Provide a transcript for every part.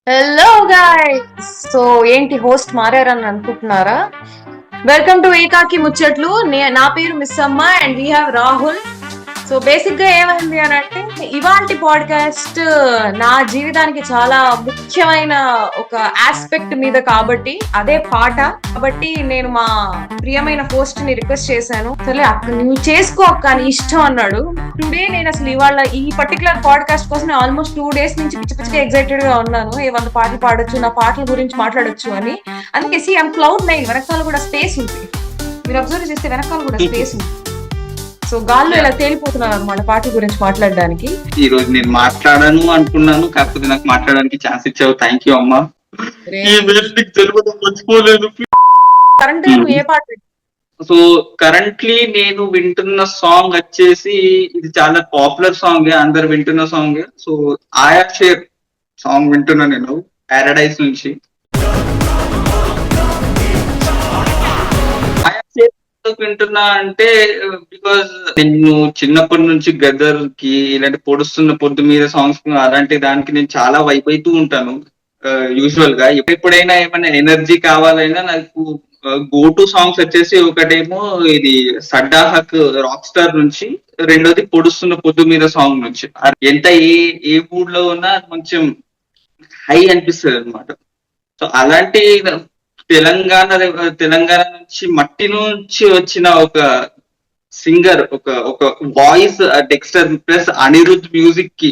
Hello guys. So ఏంటి host మారారని అనుకుంటున్నారా? Welcome to ఏకాకి ముచ్చట్లు. నా పేరు మిస్ అమ్మ and we have Rahul. So basic గా ఏమైంది అని అంటే, ఇవాల్టి పాడ్కాస్ట్ నా జీవితానికి చాలా ముఖ్యమైన ఒక ఆస్పెక్ట్ మీద కాబట్టి, అదే పాట కాబట్టి నేను మా ప్రియమైన హోస్ట్ ని రిక్వెస్ట్ చేశాను. సరే అక్క నువ్వు చేసుకో అక్క నీ ఇష్టం అన్నాడు. టుడే నేను అసలు ఇవాళ ఈ పర్టికులర్ పాడ్కాస్ట్ కోసం ఆల్మోస్ట్ 2 days నుంచి పిచ్చి పిచ్చిగా ఎక్సైటెడ్ గా ఉన్నాను. ఏ 100 పాటలు పాడొచ్చు, నా పాటల గురించి మాట్లాడొచ్చు అని. అందుకే Cloud9 వెనకాల కూడా స్పేస్ ఉంది. మీరు అబ్జర్వ్ చేస్తే వెనకాల కూడా స్పేస్ ఉంది. సో గాల్లో ఇలా తేలిపోతున్నాను అనమాట పాటల గురించి మాట్లాడడానికి. ఈ రోజు నేను మాట్లాడాను అనుకున్నాను, కాకపోతే నాకు మాట్లాడడానికి ఛాన్స్ ఇచ్చావు. థ్యాంక్ యూ అమ్మా. మర్చిపోలేదు. కరెంట్ ఏ పాట? సో కరెంట్లీ నేను వింటున్న సాంగ్ వచ్చేసి ఇది చాలా పాపులర్ సాంగ్, అందరు వింటున్న సాంగ్. సో ఆయా షేర్ సాంగ్ వింటున్నా నేను, పారడైస్ నుంచి. వింటున్నా అంటే బికాజ్ నేను చిన్నప్పటి నుంచి గదర్ కి ఇలాంటి పొడుస్తున్న పొద్దు మీద సాంగ్స్ అలాంటి దానికి నేను చాలా వైప్ అవుతూ ఉంటాను. యూజువల్ గా ఎప్పుడైనా ఏమైనా ఎనర్జీ కావాలైనా నాకు గో టు సాంగ్స్ వచ్చేసి ఒకటేమో ఇది సడ్డాహక్ రాక్ స్టార్ నుంచి, రెండోది పొడుస్తున్న పొద్దు మీద సాంగ్ నుంచి. ఎంత ఏ మూడ్ లో ఉన్నా కొంచెం హై అనిపిస్తుంది అనమాట. సో అలాంటి తెలంగాణ నుంచి మట్టి నుంచి వచ్చిన ఒక సింగర్, ఒక voice Dexter plus Anirudh music కి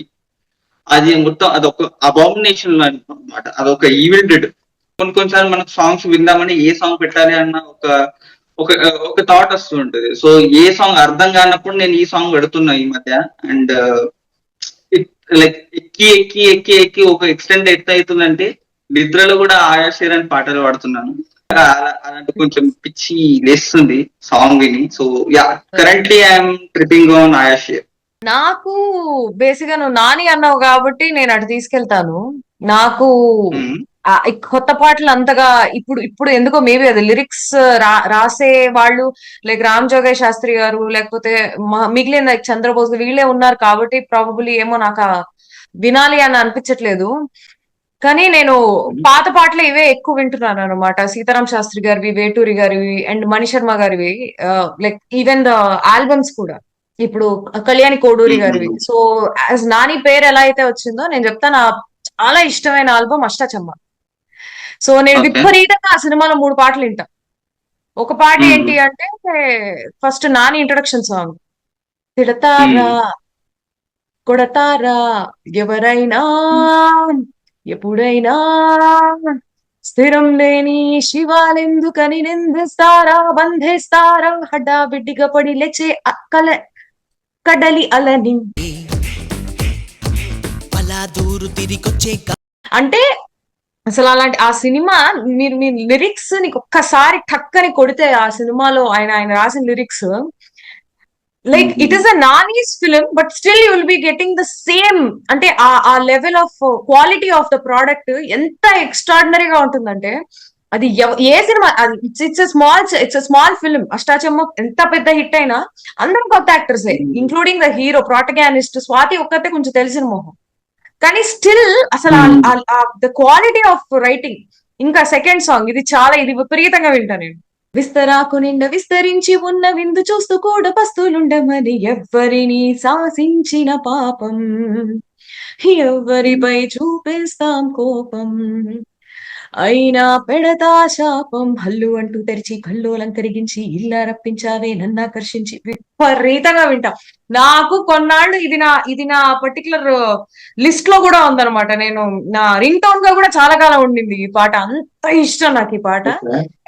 అది మొత్తం అదొక అబామినేషన్ అనమాట. అదొక ఈవెంటెడ్. కొన్నిసార్లు మనకు సాంగ్స్ విందామని ఏ సాంగ్ పెట్టాలి అన్న ఒక థాట్ వస్తూ ఉంటది. సో ఏ సాంగ్ అర్థం కానప్పుడు నేను ఈ సాంగ్ పెడుతున్నా ఈ మధ్య. అండ్ లైక్ ఎక్కి ఎక్కి ఎక్కి ఎక్కి ఒక ఎక్స్టెంట్ ఎట్ అవుతుందంటే నిద్రలో కూడా ఆయా షేర్ అని పాటలు పాడుతున్నాను. అలాంటి కొంచెం పిచ్చి లేస్తుంది సాంగ్ విని. So ya, currently I'm tripping on Aaya Sher. నాకు బేసిక్ గా నువ్వు నాని అన్నావు కాబట్టి నేను అటు తీసుకెళ్తాను. నాకు కొత్త పాటలు అంతగా ఇప్పుడు ఇప్పుడు ఎందుకో మేబీ అది లిరిక్స్ రాసే వాళ్ళు లైక్ రామ్ జోగయ్య శాస్త్రి గారు, లేకపోతే మిగిలిన లైక్ చంద్రబోస్ వీళ్ళే ఉన్నారు కాబట్టి ప్రాబబుల్లీ ఏమో నాకు వినాలి అని అనిపించట్లేదు. కానీ నేను పాత పాటలు ఇవే ఎక్కువ వింటున్నాను అనమాట. సీతారాం శాస్త్రి గారివి, వేటూరి గారివి అండ్ మణిశర్మ గారివి, లైక్ ఈవెన్ ద ఆల్బమ్స్ కూడా. ఇప్పుడు కళ్యాణి కోడూరి గారివి. సో యాజ్ నాని పేరు ఎలా అయితే వచ్చిందో నేను చెప్తా, నా చాలా ఇష్టమైన ఆల్బమ్ అష్టాచమ్మ. సో నేను విపరీతంగా ఆ సినిమాలో 3 పాటలు వింటా. ఒక పాట ఏంటి అంటే ఫస్ట్ నాని ఇంట్రొడక్షన్ సాంగ్, తిడతారా కొడతారా ఎవరైనా ఎప్పుడైనా స్థిరం లేని శివాలెందుకని నిందిస్తారా, బంధేస్తారా హడావిడిగా పడి లేచే అక్కల కడలి అలని అంటే అసలు అలాంటి ఆ సినిమా మీరు మీ లిరిక్స్ నీకు ఒక్కసారి టక్కని కొడితే ఆ సినిమాలో ఆయన రాసిన lyrics, like it is a Nani's film but still you will be getting the same. అంటే ఆ level of quality of the product ఎంత ఎక్స్ట్రాడినరీగా ఉంటుందంటే, అది ఏ సినిమా ఇట్స్ స్మాల్ ఫిలిం. అష్టాచమ్మ ఎంత పెద్ద హిట్ అయినా అందరం కొత్త actors, including the hero protagonist Swathi ఒక్కతే కొంచెం తెలిసిన మొహం. కానీ స్టిల్ అసలు ద క్వాలిటీ ఆఫ్ రైటింగ్. ఇంకా సెకండ్ సాంగ్ ఇది విపరీతంగా వింటా నేను. విస్తరాకు నిండా విస్తరించి ఉన్న విందు చూస్తూ కూడా పస్తులుండమని ఎవ్వరిని శాసించిన పాపం, ఎవరిపై చూపిస్తాం కోపం, అయినా పెడతా శాపం, హల్లు అంటూ తెరిచి కల్లోలం కరిగించి ఇల్లా రప్పించావే నన్ను ఆకర్షించి. విపరీతంగా వింటా. నాకు కొన్నాళ్ళు ఇది నా పర్టికులర్ లిస్ట్ లో కూడా ఉందన్నమాట. నేను నా రింగ్ టోన్ గా కూడా చాలా కాలం ఉండింది ఈ పాట. అంత ఇష్టం నాకు ఈ పాట.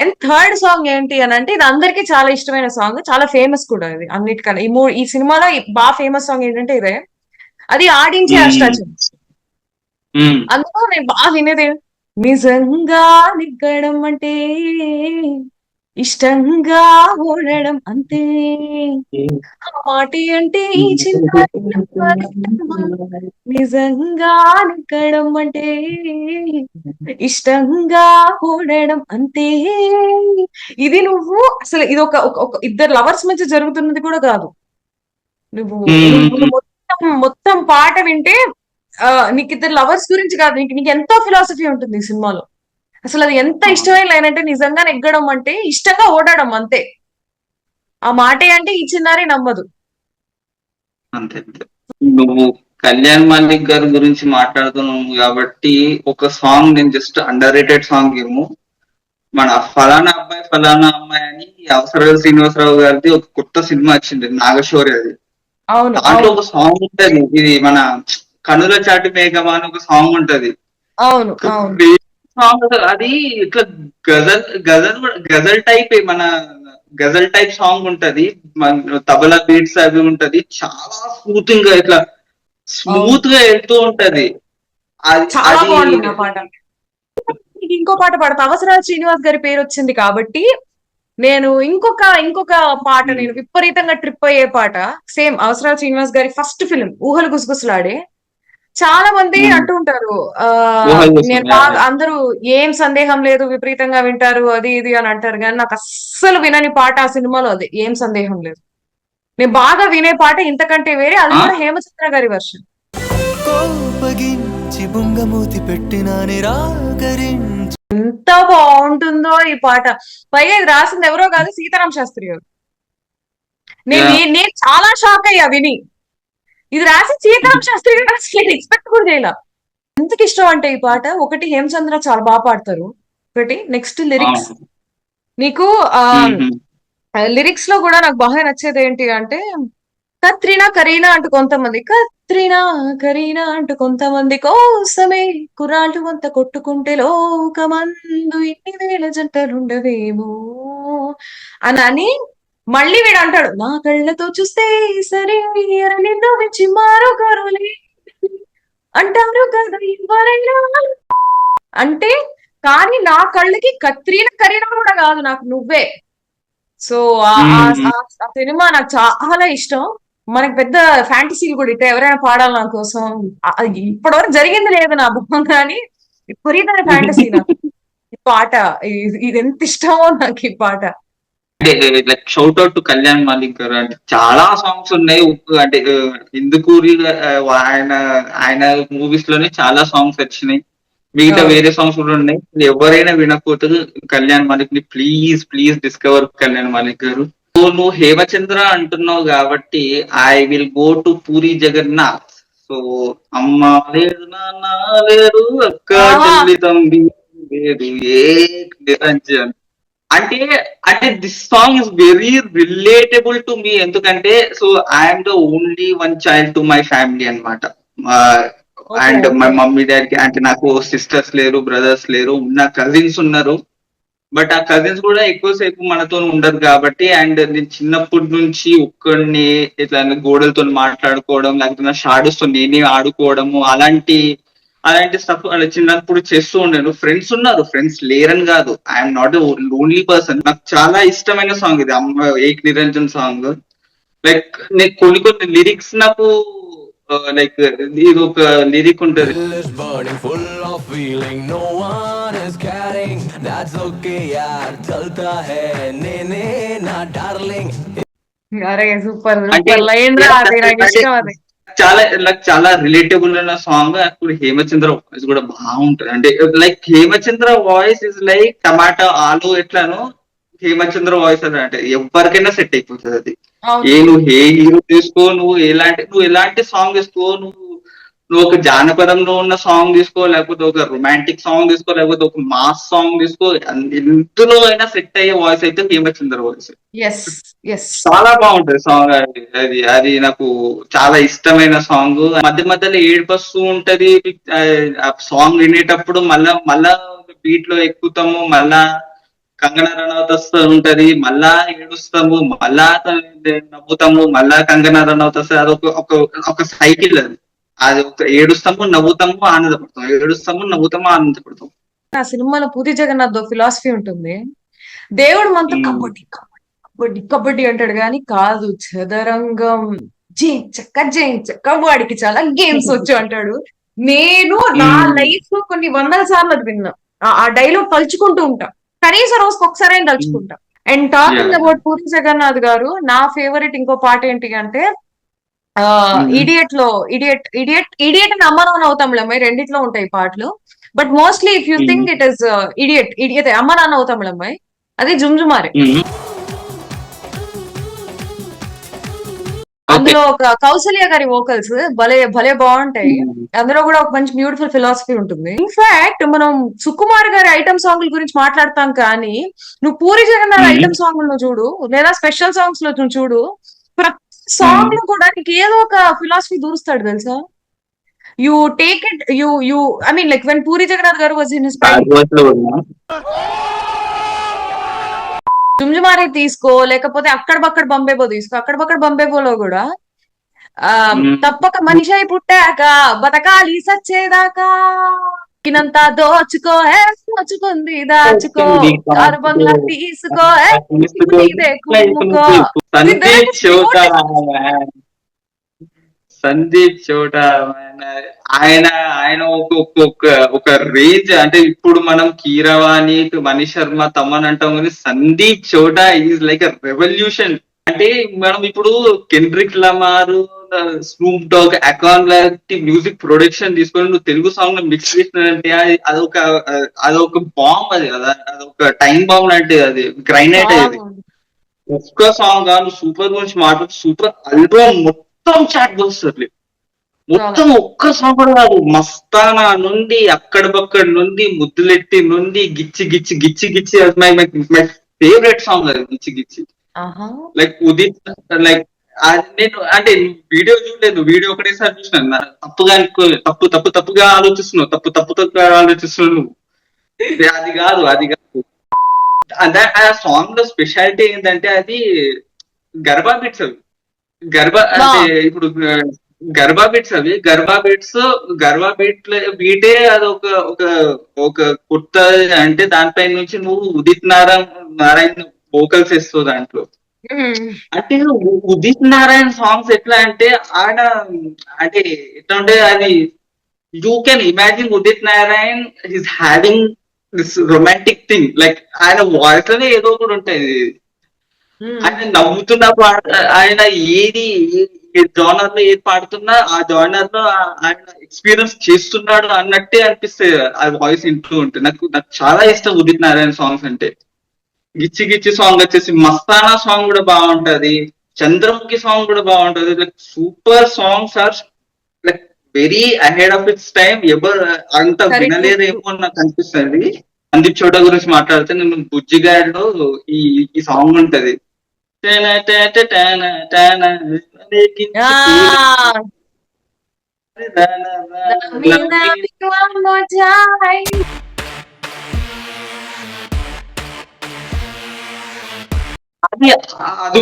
అండ్ థర్డ్ సాంగ్ ఏంటి అని అంటే, ఇది అందరికీ చాలా ఇష్టమైన సాంగ్, చాలా ఫేమస్ కూడా. ఇది అన్నిటికన్నా ఈ సినిమాలో బాగా ఫేమస్ సాంగ్ ఏంటంటే ఇదే. అది ఆడించే అష్టాచం. అందులో నేను బాగా వినేది, నిజంగా నిగ్గడం అంటే ఇష్టంగా ఓడడం అంతే, మాటి అంటే చిన్న నిజంగా నిగ్గడం అంటే ఇష్టంగా ఓడడం అంతే. ఇది నువ్వు అసలు ఇది ఒక ఇద్దరు లవర్స్ మధ్య జరుగుతున్నది కూడా కాదు. నువ్వు మొత్తం పాట వింటే నీకు ఇద్దరు లవర్స్ గురించి కాదు, నీకు ఎంతో ఫిలాసఫీ ఉంటుంది ఈ సినిమాలో. అసలు అది ఎంత ఇష్టమైన లైన్ అంటే, నిజంగా నెగ్గడం అంటే ఇష్టంగా ఓడడం అంతే. ఆ మాటే అంటే ఈ చిన్నారి నమ్మదు. అంతే అంతే. నువ్వు కళ్యాణ్ మాలిక్ గారి గురించి మాట్లాడుతున్నావు కాబట్టి ఒక సాంగ్ నేను జస్ట్ అండర్ రేటెడ్ సాంగ్ ఏమో, మన ఫలానా అబ్బాయి ఫలానా అమ్మాయి అని అవసరాలు శ్రీనివాసరావు గారిది ఒక కొత్త సినిమా వచ్చింది, నాగశౌర్య. అది అవును దాంట్లో అవును ఒక సాంగ్ ఉంటది, ఇది మన కనుల చాటు మేఘమా అని ఒక సాంగ్ ఉంటది. అవును అవును సాంగ్ అది ఇట్లా గజల్ టైప్, మన గజల్ టైప్ సాంగ్ ఉంటది. మన తబలా బీట్స్ అవి ఉంటది, చాలా స్మూతింగ్ గా ఇట్లా అవును. స్మూత్ గా వెళ్తూ ఉంటది. అది చాలా అది బాగుంటుంది ఆ పాట. నీకు ఇంకో పాట పాడతా, అవసరాలు శ్రీనివాస్ గారి పేరు వచ్చింది కాబట్టి నేను ఇంకొక పాట, నేను విపరీతంగా ట్రిప్ అయ్యే పాట. సేమ్ అవసరాలు శ్రీనివాస్ గారి ఫస్ట్ ఫిల్మ్ ఊహలు గుసగుసలాడే. చాలా మంది అంటూ ఉంటారు, ఆ ఊహల కోసం. నేను బాగా, అందరూ ఏం సందేహం లేదు విపరీతంగా వింటారు అది ఇది అని అంటారు, కానీ నాకు అస్సలు వినని పాట ఆ సినిమాలో అది ఏం సందేహం లేదు. నేను బాగా వినే పాట ఇంతకంటే వేరే, అది కూడా హేమచంద్ర గారి వర్షన్. కోపగించి బుంగమూతి పెట్టిన నిరాకరించి ఎంత బాగుంటుందో ఈ పాట. పైగా ఇది రాసింది ఎవరో కాదు, సీతారాం శాస్త్రి గారు. నేను చాలా షాక్ అయ్యా విని, ఇది రాసి సీతారాం శాస్త్రి గారు అసలు నేను ఎక్స్పెక్ట్ కూడా చేయాల. ఎందుకు ఇష్టం అంటే ఈ పాట, ఒకటి హేమచంద్ర చాలా బాగా పాడతారు, ఒకటి నెక్స్ట్ లిరిక్స్. నీకు లిరిక్స్ లో కూడా నాకు బాగా నచ్చేది ఏంటి అంటే, కత్రినా కరీనా అంటూ కొంతమంది, కత్రినా కరీనా అంటూ కొంతమంది కోసమే కుర్రాళ్ళు కొంత కొట్టుకుంటే లోకమందు ఇన్ని వేల జంటలుండవేమో అని మళ్ళీ వీడు అంటాడు, నా కళ్ళతో చూస్తే సరే నిన్ను మించి మారో కరులే అంటారు కదా ఎవరైనా అంటే, కానీ నా కళ్ళకి కత్రీనా కరీనా కూడా కాదు, నాకు నువ్వే. సో ఆ సినిమా నాకు చాలా ఇష్టం. మనకి పెద్ద ఫ్యాంటసీలు కూడా ఇట్లా ఎవరైనా పాడాలి నా కోసం, ఇప్పటివరకు జరిగింది లేదు నా బొమ్మ, కానీ విపరీతమైన ఫ్యాంటసీ నాకు ఈ పాట. ఇది ఎంత ఇష్టమో నాకు ఈ పాట. అంటే like shout out to Kalyan Malik గారు. అంటే చాలా సాంగ్స్ ఉన్నాయి. అంటే ఇందుకూరి ఆయన ఆయన మూవీస్ లోనే చాలా సాంగ్స్ వచ్చినాయి. మిగతా వేరే సాంగ్స్ కూడా ఉన్నాయి. ఎవరైనా వినకపోతే కళ్యాణ్ మాలిక్ ని please please discover Kalyan Malik garu. నువ్వు హేమచంద్ర అంటున్నావు కాబట్టి I will go to Puri Jagannath. So అమ్మ లేదు నాన్న లేరు అక్క చెల్లి తమ్మి లేదు ఏ నిరంజన్ అంటే అంటే this song is very relatable to me. ఎందుకంటే so I'm the only one child to my family అనమాట. అండ్ మై మమ్మీ డాడీకి అంటే నాకు సిస్టర్స్ లేరు, బ్రదర్స్ లేరు, ఉన్న కజిన్స్ ఉన్నారు. బట్ ఆ కజిన్స్ కూడా ఎక్కువసేపు మనతో ఉండరు కాబట్టి, అండ్ నేను చిన్నప్పటి నుంచి ఒక్కడిని ఇట్లా గోడలతో మాట్లాడుకోవడం, లేకపోతే నా షాడోస్ తో నేనే ఆడుకోవడము, అలాంటి అలాంటి స్టఫ్ అలా చిన్నప్పుడు చేస్తూ ఉండాను. ఫ్రెండ్స్ ఉన్నారు, ఫ్రెండ్స్ లేరని కాదు. I'm not lonely person. నాకు చాలా ఇష్టమైన సాంగ్ ఇది, అమ్మ ఏక్ నిరంజన్ సాంగ్. లైక్ నేను కొన్ని కొన్ని లిరిక్స్ నాకు లైక్ ఇది ఒక లిరిక్ ఉంటది, Hell is burning full of feeling no one is caring that's okay yaar chalta hai ne na darling. అరే సూపర్ అంటే సూపర్ లైన్ రా, అది నాకు ఇష్టం అది. చాలా లైక్ చాలా రిలేటబుల్ ఉన్న సాంగ్. అప్పుడు హేమచంద్ర వాయిస్ కూడా బాగుంటది. అంటే like Hemachandra voice is like tomato aloo ఎట్లానో హేమచంద్ర వాయిస్ అని అంటే ఎవరికైనా సెట్ అయిపోతుంది అది. నువ్వు ఏ హీరో తీసుకో, నువ్వు ఎలాంటి సాంగ్ తీసుకో, నువ్వు ఒక జానపదంలో ఉన్న సాంగ్ తీసుకో, లేకపోతే ఒక రొమాంటిక్ సాంగ్ తీసుకో, లేకపోతే ఒక మాస్ సాంగ్ తీసుకో, ఎందులో అయినా సెట్ అయ్యే వాయిస్ అయితే హేమచంద్ర వాయిస్. చాలా బాగుంటది సాంగ్. అది అది నాకు చాలా ఇష్టమైన సాంగ్. మధ్య మధ్యలో ఏడుపస్తూ ఉంటది. ఆ సాంగ్ వినేటప్పుడు మళ్ళా మళ్ళా బీట్ లో ఎక్కుతాము, మళ్ళా కంగనా రనౌత్ వస్తూ ఉంటది, మళ్ళా ఏడుస్తాము, మళ్ళా నవ్వుతాము, మళ్ళా కంగనా రనౌత్ వస్తుంది. అది ఒక సైకిల్. అది అది ఒక ఏడుస్తాము, నవ్వుతాము, ఆనందపడతాం, ఏడుస్తాము, నవ్వుతాము, ఆనందపడతాం. ఆ సినిమాలో పూరి జగన్నాథ్ ఫిలాసఫీ ఉంటుంది, దేవుడు మనతో కబడ్డీ కబడ్డీ కబడ్డీ అంటాడు, కానీ కాదు చదరంగం జయించక్క వాడికి చాలా గేమ్స్ వచ్చు అంటాడు. నేను నా లైఫ్ లో కొన్ని వందల సార్లు అది విన్నా, ఆ డైలాగ్ తలుచుకుంటూ ఉంటా, కనీసం రోజుకి ఒకసారి అయినా తలుచుకుంటా. And talking about Puri Jagannadh గారు, నా ఫేవరెట్ ఇంకో పాట ఏంటి అంటే, ఇడియట్ లో ఇడియట్ అని అమ్మ నాన్న అవుతాంలమ్మాయి, రెండిట్లో ఉంటాయి పాటలు. But mostly if you think it is idiot అమ్మ నాన్న అవుతాంలమ్మాయి, అది జుమ్జుమారే. అందులో ఒక కౌసల్య గారి వోకల్స్ భలే భలే బాగుంటాయి. అందులో కూడా ఒక మంచి బ్యూటిఫుల్ ఫిలాసఫీ ఉంటుంది. ఇన్ఫాక్ట్ మనం సుకుమార్ గారి ఐటమ్ సాంగ్ల గురించి మాట్లాడతాం కానీ, నువ్వు పూరి జగన్నాథ్ ఐటమ్ సాంగ్ లో చూడు, లేదా స్పెషల్ సాంగ్స్ లో నువ్వు చూడు, ప్రతి సాంగ్ లో కూడా నీకు ఏదో ఒక ఫిలాసఫీ దూరుస్తాడు తెలుసా. You take it you I mean like when Puri Jagannadh garu was in his prime, జుమ్జుమారే తీసుకో, లేకపోతే అక్కడ బక్కడ బంబేబో తీసుకో, అక్కడ బక్కడ బంబేబోలో కూడా తప్పక మనిషి అయి పుట్టాక బతకాలి సచ్చేదాకా, కినంతా దోచుకో దోచుకుంది దాచుకో, కారు బంగ్లా తీసుకో నీదే కుమ్ముకో. సందీప్ చోటా ఆయన ఆయన ఒక రేంజ్. అంటే ఇప్పుడు మనం కీరవాణి, మనీష్ శర్మ, తమన్ అంటాం కానీ సందీప్ చోటా ఈజ్ లైక్ అ రెవల్యూషన్. అంటే మనం ఇప్పుడు కెండ్రిక్ లమార్, స్నూప్ డాగ్, అకాన్ లాంటి మ్యూజిక్ ప్రొడక్షన్ తీసుకొని నువ్వు తెలుగు సాంగ్ మిక్స్ చేసినంటే అదొక బాంబ్. అదొక టైం బాంబ్ అంటే అది గ్రైనైట్. అది ఒక్క సాంగ్ కాదు, సూపర్ గురించి మాట్లాడు, సూపర్ ఆల్బమ్ మొత్తం చాట్ వస్తుంది. మొత్తం ఒక్క సాంగ్ కూడా కాదు, మస్తానా నుండి అక్కడ బక్కడ నుండి ముద్దులెట్టి నుండి గిచ్చి గిచ్చి గిచ్చి గిచ్చి మై ఫేవరెట్ సాంగ్ అది గిచ్చి గిచ్చి. లైక్ ఉదిత్, లైక్ నేను అంటే వీడియో చూడలేదు, వీడియో ఒకటేసారి చూసినా. తప్పుగా ఆలోచిస్తున్నావు, తప్పుగా ఆలోచిస్తున్నావు నువ్వు. అది కాదు ఆ సాంగ్ లో స్పెషాలిటీ ఏంటంటే అది గర్భా బిట్స్. అవి అంటే ఇప్పుడు గర్భా బీట్ బీటే అది ఒక కొత్త. అంటే దానిపై నుంచి నువ్వు ఉదిత్ నారాయణ వోకల్స్ ఇస్తావు దాంట్లో. అంటే ఉదిత్ నారాయణ సాంగ్స్ ఎట్లా అంటే ఆయన అంటే ఎట్లా ఉంటే అది you can imagine Udit Narayan is having this romantic thing. Like ఆయన వాయిస్ లోనే ఏదో ఒకటి ఉంటాయి. ఆయన నవ్వుతున్నప్పుడు ఆయన ఏది జానర్ లో ఏది పాడుతున్నా ఆ జానర్ లో ఆయన ఎక్స్పీరియన్స్ చేస్తున్నాడు అన్నట్టే అనిపిస్తుంది ఆ వాయిస్ ఇంటూ ఉంటే. నాకు చాలా ఇష్టం ఉదిత్ నారాయణ సాంగ్స్ అంటే. గిచ్చి గిచ్చి సాంగ్ వచ్చేసి, మస్తానా సాంగ్ కూడా బాగుంటది, చంద్రముఖి సాంగ్ కూడా బాగుంటది. Like super songs are like very ahead of its time. ఎవరు అంత వినలేదేమో నాకు అనిపిస్తుంది. సందీప్ చోటా గురించి మాట్లాడితే నేను బుజ్జిగాడిలో ఈ సాంగ్ ఉంటది, అది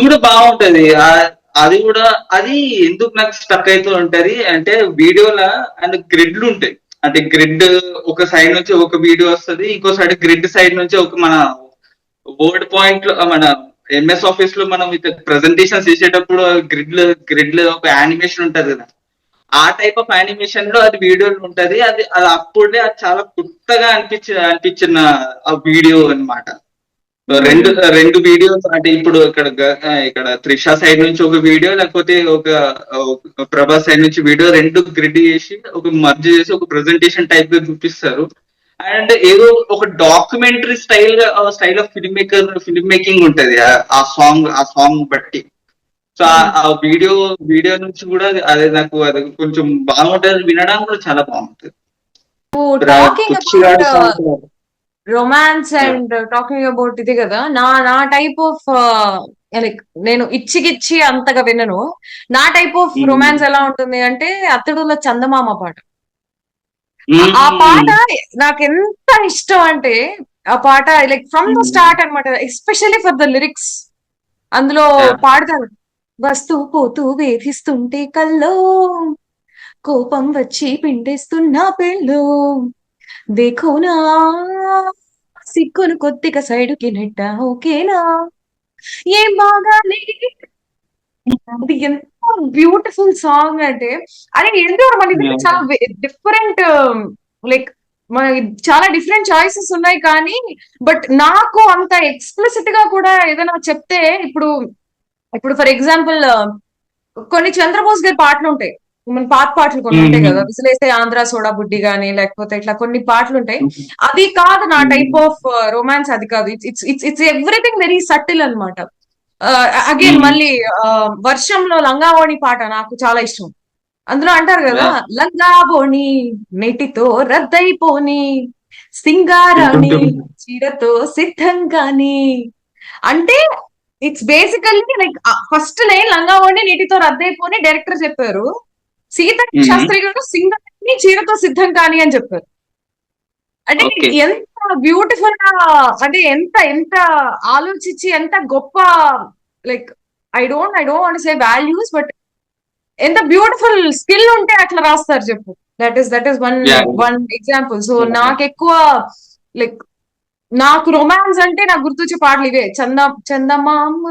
కూడా బాగుంటది. అది ఎందుకు నాకు స్టక్ అవుతూ ఉంటది అంటే వీడియోలో అండ్ గ్రిడ్లు ఉంటాయి. అంటే గ్రిడ్ ఒక సైడ్ నుంచి ఒక వీడియో వస్తుంది, ఇంకో సైడ్ గ్రిడ్ సైడ్ నుంచి ఒక మన వర్డ్ పాయింట్ లో మన ఎంఎస్ ఆఫీస్ లో మనం ప్రెజెంటేషన్ చేసేటప్పుడు గ్రిడ్ లో ఒక యానిమేషన్ ఉంటది కదా, ఆ టైప్ ఆఫ్ యానిమేషన్ లో అది వీడియోలో ఉంటది. అది అప్పుడే అది చాలా కొత్తగా అనిపించిన ఆ వీడియో అన్నమాట. రెండు వీడియోస్. అంటే ఇప్పుడు ఇక్కడ త్రిష సైడ్ నుంచి ఒక వీడియో, లేకపోతే ఒక ప్రభాస్ సైడ్ నుంచి వీడియో, రెండు గ్రిడ్ చేసి ఒక మర్జ్ చేసి ఒక ప్రెజెంటేషన్ టైప్ గా చూపిస్తారు. అండ్ ఏదో ఒక documentary style of film making ఉంటది ఆ సాంగ్ బట్టి. సో ఆ వీడియో నుంచి కూడా అదే నాకు అది కొంచెం బాగుంటది, వినడానికి కూడా చాలా బాగుంటది. రొమాన్స్ అండ్ టాకింగ్ అబౌట్ ఇది కదా, నా టైప్ ఆఫ్ లైక్ నేను ఇచ్చిగిచ్చి అంతగా వినను. నా టైప్ ఆఫ్ రొమాన్స్ ఎలా ఉంటుంది అంటే అతడులో చందమామ పాట. ఆ పాట నాకు ఎంత ఇష్టం అంటే, ఆ పాట లైక్ ఫ్రమ్ ద స్టార్ట్ అనమాట, ఎస్పెషల్లీ ఫర్ ద లిరిక్స్. అందులో పాడతారు, వస్తూ పోతూ వేధిస్తుంటే కల్లో కోపం వచ్చి పిండేస్తున్నా పెళ్ళు, దేఖోనా సిక్కును కొద్దిగా సైడుకి నెట్ట ఓకేనా, ఏం బాగాలి. అది ఎంత బ్యూటిఫుల్ సాంగ్ అంటే, అది ఎందుకు మన చాలా డిఫరెంట్, లైక్ చాలా డిఫరెంట్ చాయిసెస్ ఉన్నాయి కానీ, బట్ నాకు అంత ఎక్స్ప్లిసిట్ గా కూడా ఏదైనా చెప్తే, ఇప్పుడు ఫర్ ఎగ్జాంపుల్ కొన్ని చంద్రబోస్ గారి పాటలు ఉంటాయి, మన పాత పాటలు కొన్ని ఉంటాయి కదా, విసిలేస్తే ఆంధ్ర సోడా బుడ్డి గానీ, లేకపోతే ఇట్లా కొన్ని పాటలు ఉంటాయి. అది కాదు నా టైప్ ఆఫ్ రొమాన్స్, అది కాదు. It's it's it's everything very subtle అనమాట. అగైన్ మళ్ళీ వర్షంలో లంగావోణి పాట నాకు చాలా ఇష్టం. అందులో అంటారు కదా, లంగావోణి నెటితో రద్దయిపోని, సింగారాణి చీరతో సిద్ధంగాని. అంటే it's basically like first line లంగావోణి నీటితో రద్దయిపోని డైరెక్టర్ చెప్పారు, సీత శాస్త్రి గారు సింగారాణి చీరతో సిద్ధం కాని అని చెప్పారు. అంటే ఎంత బ్యూటిఫుల్ గా, అంటే ఎంత ఎంత ఆలోచించి, ఎంత గొప్ప, like I don't want say values, but ఎంత బ్యూటిఫుల్ స్కిల్ ఉంటే అట్లా రాస్తారు చెప్పు. That is one example. So నాకు ఎక్కువ లైక్, నాకు రొమాన్స్ అంటే నాకు గుర్తొచ్చే పాటలు ఇవే. చందమామ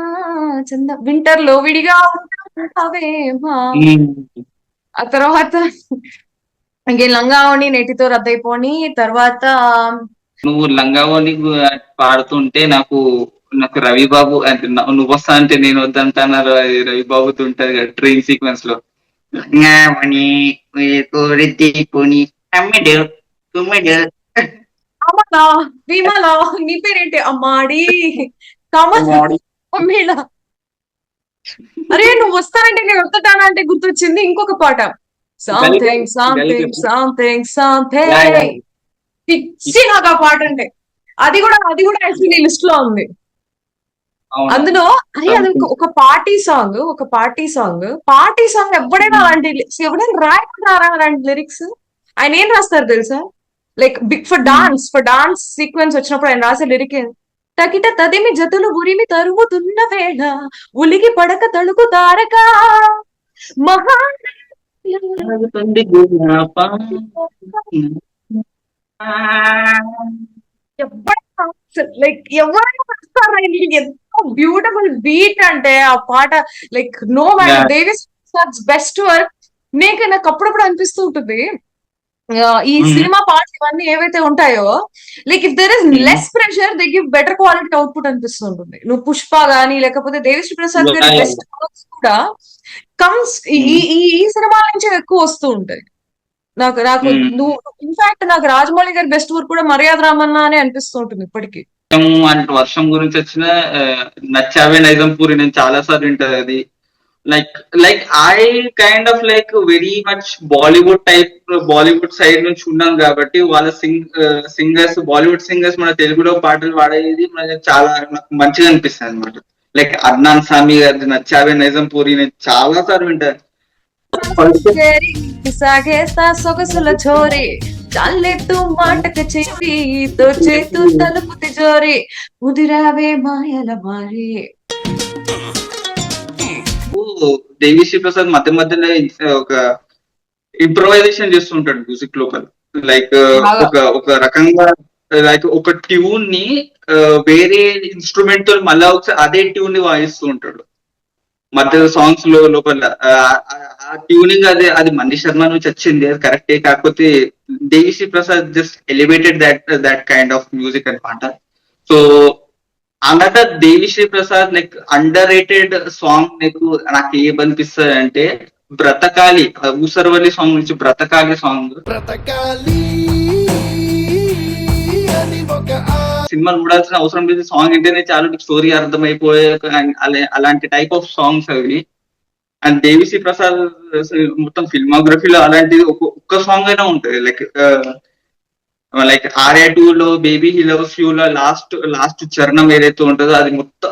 వింటర్ లో విడిగా ఉంటావేమా, ఆ తర్వాత ఇంకే లంగావోని నెటితో రద్దయిపోని, తర్వాత నువ్వు లంగావోని పాడుతుంటే నాకు నాకు రవిబాబు అంటే నువ్వు వస్తా అంటే నేను వద్దంటున్నారు, రవిబాబుతో ఉంటది కదా ట్రైన్ సీక్వెన్స్ లో, లంగావోని పోని అమ్మిడు కుమ్మిడు. అమ్మలా భీమలా నీ పేరేంటి అమ్మాడి కమల. అరే నువ్వు వస్తానంటే నేను వస్తానా అంటే గుర్తొచ్చింది ఇంకొక పాట, సంథింగ్ సంథింగ్ సంథింగ్ సంథింగ్. పిచ్చి నాకు ఆ పాట అంటే. అది కూడా యాక్చువల్లీ లిస్ట్ లో ఉంది. అందులో అరే అది ఒక పార్టీ సాంగ్, పార్టీ సాంగ్ ఎవడైనా అలాంటి ఎవడైనా రాయకుంటారా అలాంటి లిరిక్స్? ఆయన ఏం రాస్తారు తెలుసా, like big for dance sequence వచ్చినప్పుడు ఆయన రాసే లిరిక్ తకిట తదిమి జతులు ఉరిమి తరుగుతున్న వేళ, ఉలిగి పడక తడుకు తారక మహా లైక్ ఎవరైనా వస్తారా, ఎంతో బ్యూటిఫుల్ బీట్ అంటే ఆ పాట. Like no matter Devi's best work. నాకు అప్పుడప్పుడు అనిపిస్తూ ఉంటుంది, ఈ సినిమా పాటలు ఇవన్నీ ఏవైతే ఉంటాయో, like if there is less pressure they give better quality output అనిపిస్తుంటుంది. నువ్వు పుష్ప గానీ, లేకపోతే దేవిశ్రీ ప్రసాద్ గారి బెస్ట్ వర్క్స్ కూడా కమ్స్ ఈ సినిమా నుంచి ఎక్కువ వస్తూ ఉంటాయి. నాకు నువ్వు ఇన్ఫాక్ట్ నాకు రాజమౌళి గారి బెస్ట్ వర్క్ కూడా మర్యాద రామన్న అని అనిపిస్తూ ఉంటుంది ఇప్పటికీ. అంటే వర్షం గురించి వచ్చిన నచ్చావే నైజంపూరి నేను చాలా సార్లు వింటది అది. Like I kind of like very much Bollywood side నుంచి ఉన్నాం కాబట్టి వాళ్ళ సింగర్స్, బాలీవుడ్ సింగర్స్ మన తెలుగులో పాటలు పాడేది మనకి చాలా నాకు మంచిగా అనిపిస్తుంది అనమాట. లైక్ అద్నాన్ సామి గారి నచ్చావే నైజంపూరి నేను చాలా సార్లు వింటాను. సాగేస్తా సొగసుల చోరే చాలెత్తు మాటక చెవితో చేతు తలుపు తిజోరే ముదిరావే మాయల మారే. దేవిశ్రీ ప్రసాద్ మధ్య మధ్యలో ఒక ఇంప్రొవైజేషన్ చేస్తుంటాడు మ్యూజిక్ లోపల. లైక్ ఒక రకంగా లైక్ ఒక ట్యూన్ ని వేరే ఇన్స్ట్రుమెంట్ తో మళ్ళా ఒకసారి అదే ట్యూన్ ని వాయిస్తూ ఉంటాడు మధ్య సాంగ్స్ లోపల. ఆ ట్యూనింగ్ అది మణి శర్మ నుంచి వచ్చింది, అది కరెక్టే. కాకపోతే Devi Sri Prasad just elevated that kind of music అనమాట. So another Devi Sri Prasad like underrated song నాకు ఏమనిపిస్తుంది అంటే బ్రతకాలి, ఊసరవల్లి సాంగ్ నుంచి బ్రతకాలి సాంగ్. సినిమాలు చూడాల్సిన అవసరం లేదు, సాంగ్ వింటేనే చాలు స్టోరీ అర్థమైపోయే అలాంటి టైప్ ఆఫ్ సాంగ్స్ అవి. అండ్ దేవిశ్రీ ప్రసాద్ మొత్తం ఫిల్మోగ్రఫీలో అలాంటిది ఒక్క సాంగ్ అయినా ఉంటుంది. లైక్ ఆర్యా 2 లో బేబీ హీ లవ్స్ యూ లో లాస్ట్ చరణం ఏదైతే ఉంటుందో అది మొత్తం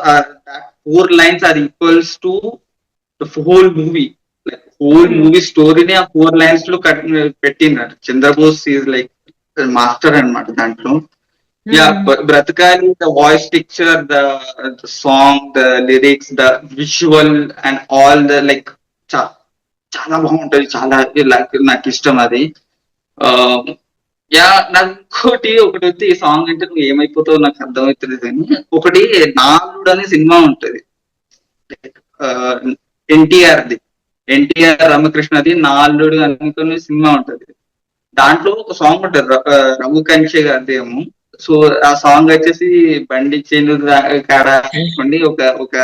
4 lines అది equals to whole movie. Like whole movie స్టోరీని ఆ 4 lines లో పెట్టినారు. చంద్రబోస్ ఈజ్ లైక్ మాస్టర్ అనమాట దాంట్లో. యా బ్రతకాలి, the voice picture, the song, the lyrics, the visual and all the like చాలా బాగుంటది. చాలా నాకు ఇష్టం అది. యా నాకు ఒకటి వచ్చి ఈ సాంగ్ అంటే నువ్వు ఏమైపోతావు నాకు అర్థమవుతుంది కానీ, ఒకటి నాలుడు అనే సినిమా ఉంటది ఎన్టీఆర్ రామకృష్ణది నాలుడు అనుకునే సినిమా ఉంటది. దాంట్లో ఒక సాంగ్ ఉంటది రఘు కంచే గారిది ఏమో. సో ఆ సాంగ్ వచ్చేసి బండి చేను కాడ ఒక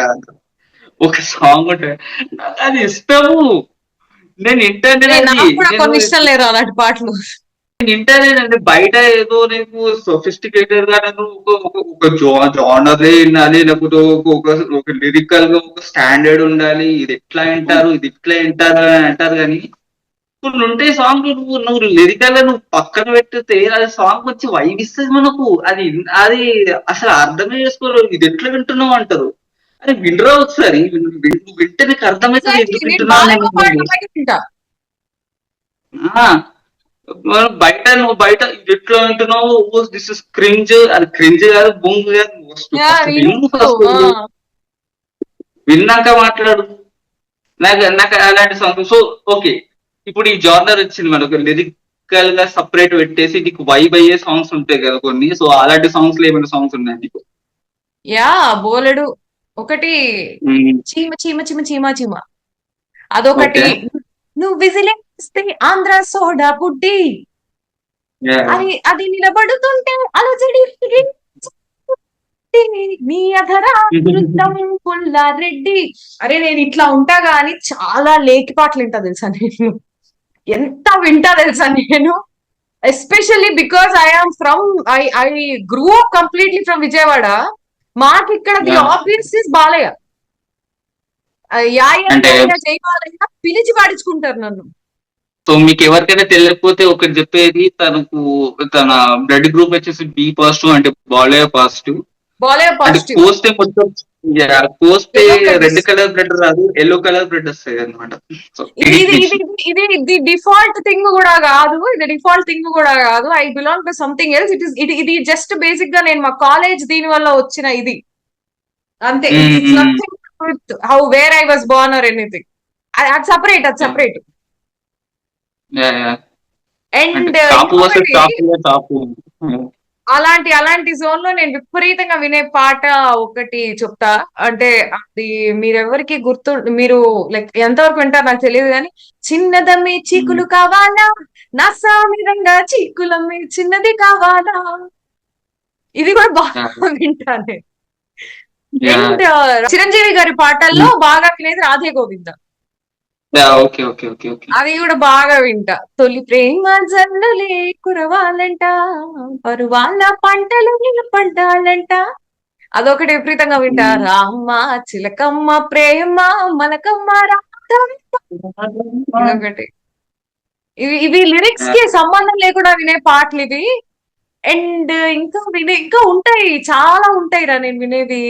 ఒక సాంగ్ ఉంటుంది, నాకు అది ఇష్టము. నేను ఇంటర్net అది నాకు కూడా నేను కొన్ని ఇష్టం లేరు అలాంటి పాటలు. ఇంటర్నేనండి. బయట ఏదో నీకు సొఫిస్టికేటెడ్ గా నేను ఒక జానరే వినాలి, లేకపోతే ఒక లిరికల్ గా ఒక స్టాండర్డ్ ఉండాలి, ఇది ఎట్లా వింటారు ఇది ఇట్లా వింటారు అని అంటారు. కానీ ఇప్పుడు ఉంటే సాంగ్ నువ్వు లిరికల్ గా నువ్వు పక్కన పెట్టితే అది సాంగ్ వచ్చి వైబ్ ఇస్తుంది మనకు. అది అది అసలు అర్థమే చేసుకోరు, ఇది ఎట్లా వింటున్నావు అంటారు. అది వినరా ఒకసారి, వింటే నీకు అర్థమవుతుంది ఎందుకు నేను వింటున్నావు బాలయ్య పాటలు నేను. బయట వింటా. మనం బయట నువ్వు బయట ఇది ఎట్లా వింటున్నావు, దిస్ ఇస్ క్రింజ్, అది క్రింజ్ కాదు బొంగు కాదు, ఫస్ట్ విను, ఫస్ట్ విన్నాక మాట్లాడు. నాకు అలాంటి సాంగ్. సో ఓకే, ఇప్పుడు ఈ జానర్ వచ్చింది మనకు, లిరికల్ గా సపరేట్ పెట్టేసి నీకు వైబ్ అయ్యే సాంగ్స్ ఉంటాయి కదా కొన్ని. సో అలాంటి సాంగ్స్ లో ఏమైనా సాంగ్స్ ఉన్నాయి నీకు? యా బోలెడు. ఒకటి చీమ చీమ చీమ చీమ చీమ, అదొకటి. ఓకే. నువ్వు విజిలేస్తే ఆంధ్ర సోడా బుడ్డి, అది నిలబడుతుంటే అలజడి మీ అధరా వృద్ధం పుల్లారెడ్డి. అరే నేను ఇట్లా ఉంటా గాని చాలా లేకి పాటలు వింటా తెలుసా నేను, ఎంత వింటా తెలుసా నేను. Especially because I'm from I grew up completely from Vijayawada. మాకు ఇక్కడ the Yeah. Obvious is Balayya. అంటే జై బాలయ్య పిలిచి పాడించుకుంటారు నన్ను. సో మీకు ఎవరికైనా తెలియకపోతే ఒకటి చెప్పేది, తన బ్లడ్ గ్రూప్ వచ్చేసి బి పాజిటివ్, అంటే బాలయ్య పాజిటివ్. బాలయ్య అంటే పాజిటివ్. కోస్తే మొత్తం కోస్తే Yellow blood red colour blood రాదు, ఎల్లో కలర్ బ్లడ్ వస్తాయి అనమాట. సో ఇది డిఫాల్ట్ థింగ్ కూడా కాదు, ఇది డిఫాల్ట్ థింగ్ కూడా కాదు. I belong to something else. ఇది జస్ట్ బేసిక్ గా నేను మా కాలేజ్ దీని వల్ల వచ్చిన ఇది అంతే. It's nothing with how where I was Born or anything. అది సపరేట్, అది సపరేట్. అండ్ అలాంటి జోన్ లో నేను విపరీతంగా వినే పాట ఒకటి చెప్తా. అంటే అది మీరెవరికి గుర్తు, మీరు లైక్ ఎంతవరకు వింటారు నాకు తెలియదు కానీ, చిన్నదమ్మి చీకులు కావాలా, నా సామిరంగా చీకులమ్మి చిన్నది కావాలా, ఇది కూడా బాగా వింటాను. అండ్ చిరంజీవి గారి పాటల్లో బాగా వినేది Radhe Govinda. Okay okay okay okay. అది కూడా బాగా వింటా. తొలి ప్రేమ జల్లులే కురవాలంట, పరువాల పంటలు పంటాలంట, అదొకటి విపరీతంగా వింటా. రామ్మ చిలకమ్మ ప్రేమ మలకమ్మ ఇదొకటి. ఇవి లిరిక్స్ కి సంబంధం లేకుండా వినే పాటలు ఇవి. అండ్ ఇంకా ఉంటాయి, చాలా ఉంటాయి రా నేను వినేది.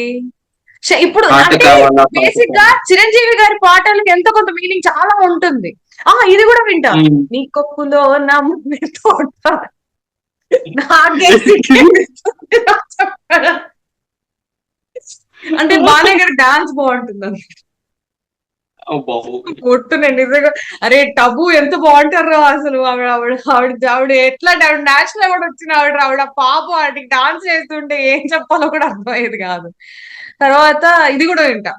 ఇప్పుడు అంటే బేసిక్ గా చిరంజీవి గారి పాటలు ఎంత కొంత మీనింగ్ చాలా ఉంటుంది. ఇది కూడా వింటా. నీ కొప్పులో నా ముందు తోట అంటే బాలయ్య గారి డాన్స్ బాగుంటుంది. కొట్టునండి నిజంగా. అరే టబు ఎంత బాగుంటారో అసలు. ఆవిడ ఎట్లా నేషనల్ అవార్డు వచ్చిన ఆవిడ పాపం వాటికి డాన్స్ చేస్తుంటే ఏం చెప్పాలో కూడా అర్థమయ్యేది కాదు. తర్వాత ఇది కూడా వింటా.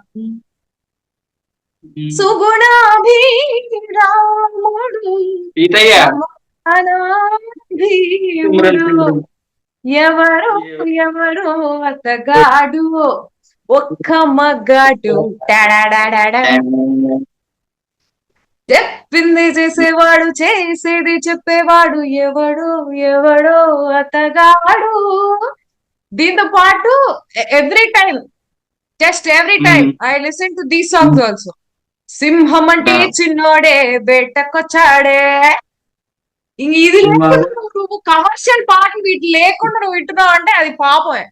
సుగుణాభిరాముడు ఎవరో ఎవరో అతగాడు ఒక్క మగాడు చెప్పింది చేసేవాడు, చేసేది చెప్పేవాడు, ఎవడో ఎవడో అతగాడు. దీంతో పాటు every time I listen to these songs also. సింహం అంటే చిన్నోడే బేటకొచ్చాడే. ఇది నువ్వు కమర్షియల్ పాటలు వీటి లేకుండా నువ్వు వింటున్నావు అంటే అది పాపమే.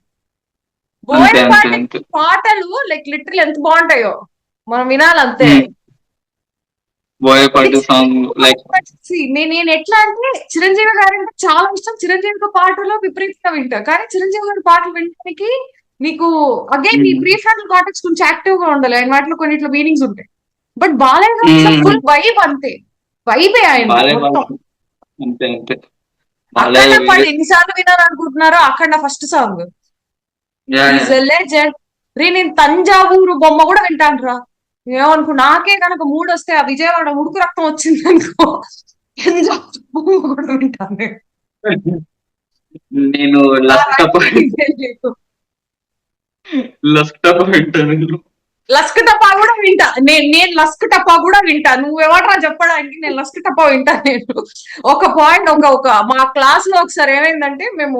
బోయపాటి పాటలు లైక్ లిటరల్ ఎంత బాగుంటాయో మనం వినాలంతే. నేను ఎట్లా అంటే చిరంజీవి గారి అంటే చాలా ఇష్టం. చిరంజీవి పాటలు విపరీతంగా వింటా. కానీ చిరంజీవి గారి పాటలు వినడానికి నీకు అగైన్ ఈ ప్రీ ఫ్రంటల్ కార్టెక్స్ కొంచెం యాక్టివ్ గా ఉండాలి. అండ్ వాటిలో కొన్నిట్లో మీనింగ్స్ ఉంటాయి. బట్ బాలయ్య గారు ఫుల్ వైబ్, అంతే వైబే ఆయన. అక్కడ పాట ఎన్నిసార్లు వినాలి అనుకుంటున్నారో, అక్కడ ఫస్ట్ సాంగ్ లెజెండ్. నేను తంజావూరు బొమ్మ కూడా వింటాను రా. ఏమనుకో నాకే కనుక మూడు వస్తే ఆ విజయవాడ ఉడుకు రక్తం వచ్చింది అనుకో, తంజావూరు బొమ్మ కూడా వింటాను నేను. లస్క్ టప్పా కూడా వింటా. నేను లస్క్ టప్పా కూడా వింటా. నువ్వెవడరా చెప్పడానికి? నేను లస్క్ టప్పా వింటా. నేను ఒక పాయింట్ ఒక మా క్లాస్ లో ఒకసారి ఏమైందంటే, మేము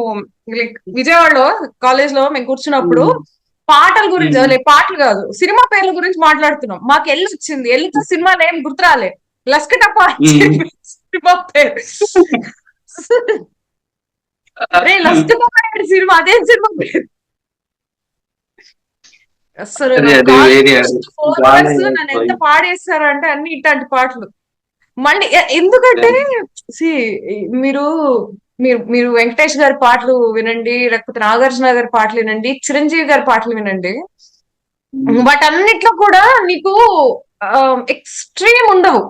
లైక్ విజయవాడలో కాలేజ్ లో మేము కూర్చున్నప్పుడు పాటల గురించి పాటలు కాదు, సినిమా పేర్ల గురించి మాట్లాడుతున్నాం. మాకు ఎల్లు వచ్చింది. ఎల్లుతో సినిమా ఏం గుర్తురాలే. లస్క్ టప్పా సినిమా పేరు. అరే లస్క్ టప్పా సినిమా, అదేం సినిమా పేరు? అసలు అది నా అది వేరే అది. కాలేజ్ 4 బాగానే ఇయర్స్ నన్ను ఎంత పాడేస్తారంటే అన్ని ఇట్లాంటి పాటలు. మళ్ళీ ఎందుకంటే see, మీరు మీరు మీరు వెంకటేష్ గారి పాటలు వినండి, లేకపోతే నాగార్జున గారి పాటలు వినండి, చిరంజీవి గారి పాటలు వినండి. వాటన్నిట్లో కూడా నీకు ఎక్స్ట్రీమ్ ఉండవు.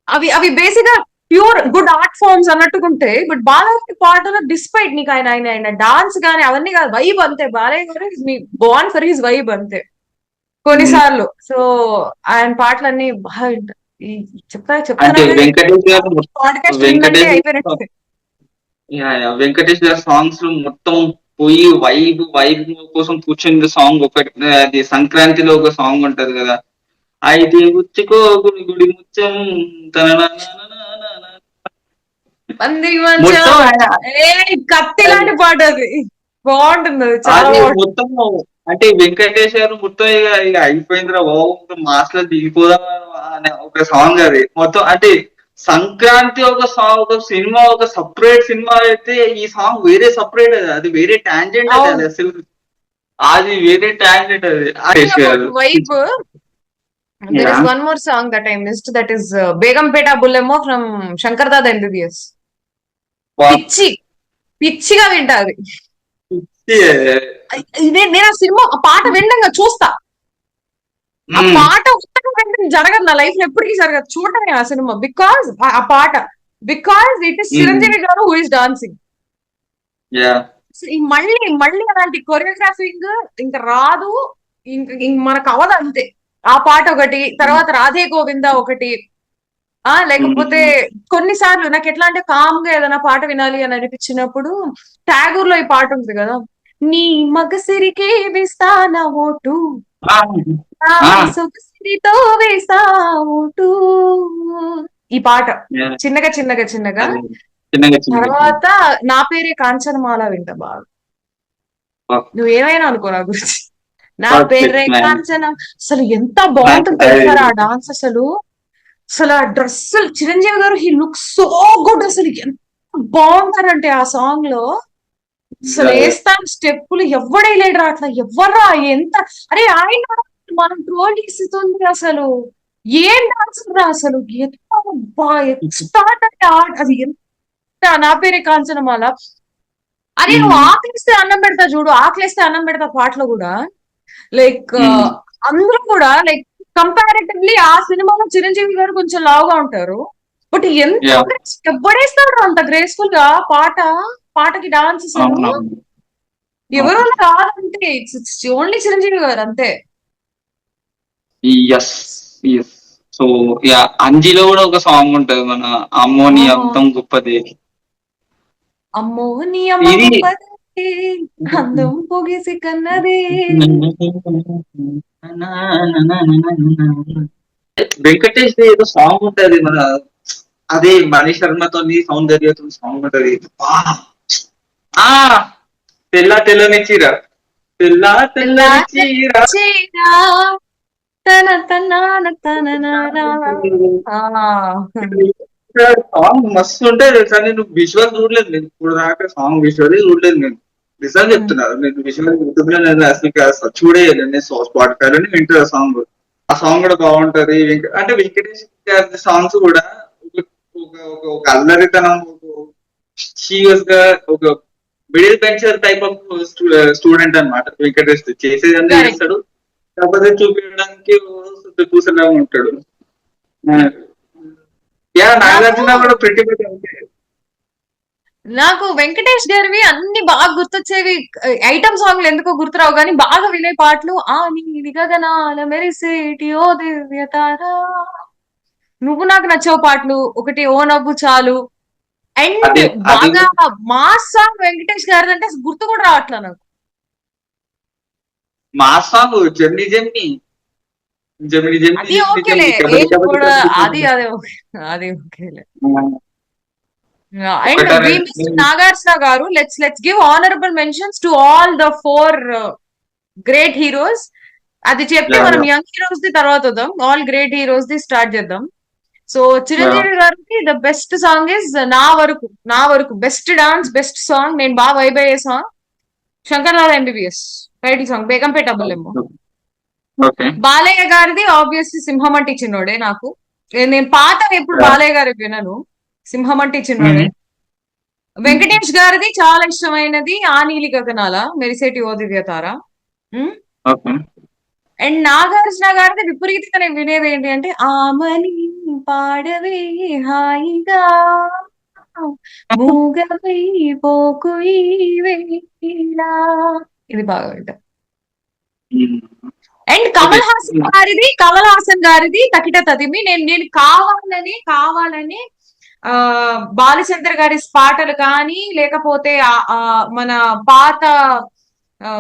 అవి అవి బేసిక్ గా ప్యూర్ గుడ్ ఆర్ట్ ఫార్మ్స్ అన్నట్టుకుంటాయి. బట్ బాలయ్య పాటలో డిస్పైట్ నీకు ఆయన ఆయన ఆయన డాన్స్ గానీ అవన్నీ కాదు, వైబ్ అంతే. బాలయ్య గారు బోర్న్ ఫర్ హిస్ వైబ్ అంతే కొన్నిసార్లు. సో ఆయన పాటలన్నీ బాగా చెప్తారా అంటే వెంకటేష్ గారు పాడ్కాస్ట్ విందంటే వెంకటేష్ అయిపోయినట్టు. వెంకటేష్ గారి సాంగ్స్ మొత్తం పోయి వైబ్ కోసం కూర్చుని సాంగ్ ఒకటి, అది సంక్రాంతిలో ఒక సాంగ్ ఉంటది కదా, అయితే ఉచ్చుకో గుడి గుడి ముచ్చం పంది మొత్తం మంచం, కత్తి లాంటి పాట అది. బాగుంటుంది, అది చాలా అది బాగుంటుంది. మొత్తం. అంటే వెంకటేష్ గారు మొత్తం ఇక అయిపోయిందిరా బాబు, మాస్ లో దిగిపోదాం అనే ఒక సాంగ్ అది మొత్తం. అంటే సంక్రాంతి ఒక సాంగ్, ఒక సినిమా, ఒక సపరేట్ సినిమా అయితే ఈ సాంగ్ వేరే సపరేట్. అది వేరే టాంజెంట్ అది అసలు. అది వేరే టాంజెంట్ అది. Vibe. There is one more song that I missed, that is Begumpeta Bullemo from Shankar Dada MBBS. పిచ్చిగా వింటా అది. నేను ఆ సినిమా ఆ పాట వినడంగా చూస్తా. ఆ పాట జరగదు నా లైఫ్ లో, ఎప్పటికీ జరగదు చూడటమే ఆ సినిమా. బికాస్ ఆ పాట, బికాస్ ఇట్ ఇస్ చిరంజీవి గారు హూ ఇస్ డాన్సింగ్. మళ్ళీ మళ్ళీ అలాంటి కొరియోగ్రాఫింగ్ ఇంకా రాదు, ఇంక మనకు అవదు అంతే. ఆ పాట ఒకటి, తర్వాత రాధే గోవింద ఒకటి. లేకపోతే కొన్నిసార్లు నాకు ఎట్లా అంటే, కామ్ గా ఏదైనా పాట వినాలి అని అనిపించినప్పుడు ఠాగూర్ లో ఈ పాట ఉంది కదా, నీ మగసిరికి వేస్తానా ఓటు, సొగసిరితో వేస్తా ఓటు. ఈ పాట చిన్నగా చిన్నగా చిన్నగా. తర్వాత నా పేరే కాంచనమాల వింటా బాగా. నువ్వేమైనా అనుకో నా గురించి, నా పేరే కాంచన. అసలు ఎంత బాగుంటుంది తెలుసారా ఆ డాన్స్. అసలు ఆ డ్రెస్, చిరంజీవి గారు హీ లుక్ సో గుడ్. అసలు ఎంత బాగుంటారంటే ఆ సాంగ్ లో. అసలు వేస్తాను స్టెప్పులు, ఎవడేయలేడు రా అట్లా, ఎవ్వరా ఎంత. అరే ఆయన మనం ట్రోల్ చేస్తుంది అసలు. ఏం డాన్స్ రా అసలు, స్టార్ట్ అంటే అది ఎంత. నా పేరే కాంచనమాల. అరే నువ్వు ఆకలిస్తే అన్నం పెడతా చూడు, ఆకలిస్తే అన్నం పెడతా పాటలో కూడా లైక్ అందరూ కూడా లైక్ కంపారిటివ్లీ ఆ సినిమాలో చిరంజీవి గారు కొంచెం లావుగా ఉంటారు. బట్ ఎంత ఎవడేస్తాడు అంత గ్రేస్ఫుల్ గా పాటకి డాన్స్. అసలు ఎవరు కాదంటే ఇట్స్ ఓన్లీ చిరంజీవి గారు అంతే. సో అంజిలో కూడా ఒక సాంగ్ ఉంటది, మన అమ్మోని అర్థం గొప్పది. అమ్మోని అమ్మ గొప్పది, అందం పొగిసి కన్నది. వెంకటేష్ ఏదో సాంగ్ ఉంటది మన, అదే మణి శర్మతో సౌందర్యతో సాంగ్ ఉంటది. తెల్లని చీర, తెల్లని చీర సాంగ్ మస్తు ఉంటది తెలుసా. నేను విజువల్ చూడలేదు, నేను ఇప్పుడు దాకా సాంగ్ విజువల్ చూడలేదు. నేను నిజంగా చెప్తున్నారు, నేను విజువల్ యూట్యూబ్ లో నేను అసలు చూడలేదు. నేను స్పాటిఫై లోనే వింటారు ఆ సాంగ్. ఆ సాంగ్ కూడా బాగుంటది. అంటే వెంకటేష్ గారి సాంగ్స్ కూడా ఒక అల్లరితనం, సీరియస్ గా ఒక middle bencher type of student అనమాట. వెంకటేష్ చేసేదన్నీ చేస్తాడు, కాకపోతే చూపించడానికి కూసలాగా ఉంటాడు. నాగార్జున కూడా పెట్టి నాకు వెంకటేష్ గారివి అన్ని బాగా గుర్తొచ్చేవి. ఐటమ్ సాంగ్లు ఎందుకో గుర్తురావు కానీ బాగా వినే పాటలు ఆ నీలి గగనాల మెరిసేటి ఓ దివ్యతారా, నువ్వు నాకు నచ్చవు పాటలు ఒకటి, ఓ నవ్వు చాలు. అండ్ బాగా మాస్ సాంగ్ వెంకటేష్ గారి అంటే గుర్తు కూడా రావట్లా నాకు. మాస్ సాంగ్ జమ్మి జమ్మి. జమిని జమిని అది జమిని ఓకేలే, జమిని కబడ్డీ ఏజ్ కబడ్డీ కూడా కబడ్డీ అది కబడ్డీ. అదే ఓకే, అది ఓకేలే. ఆ, అండ్ ఒకటా వి రెండు మిస్ నాగార్జున గారు. Let's give honourable mentions to all the 4 great heroes. అది చెప్పి యా మనం యా యంగ్ హీరోస్ ది తర్వాత వద్దాం, all great heroes the start చేద్దాం. సో యా చిరంజీవి గారికి ద బెస్ట్ సాంగ్ ఇస్ నా వరకు బెస్ట్ డాన్స్, బెస్ట్ సాంగ్, నేను బాగా వైబ్ అయ్యే song Shankarlal MBBS title song, Begumpet అబ్బులేమో. ఓకే. బాలయ్య గారిది ఆబ్వియస్లీ సింహం అంటే చిన్నోడే నాకు. నేను పాత ఎప్పుడు యా బాలయ్య గారి వినను, సింహం అంటే చిన్నోడే. వెంకటేష్ గారిది చాలా ఇష్టమైనది ఆ నీలి గగనాల మెరిసేటి ఓ దివ్య తార. ఓకే. అండ్ నాగార్జున గారిది విపరీతంగా నేను వినేది ఏంటి అంటే ఆమని పాడవే హాయిగా మూగవై పోకు ఈ వేళ. ఇది బాగా వింటా. And okay. కమల్ హాసన్ గారిది తకిట తదిమి. నేను నేను కావాలని ఆ బాలచంద్ర గారి పాటలు కానీ, లేకపోతే మన పాత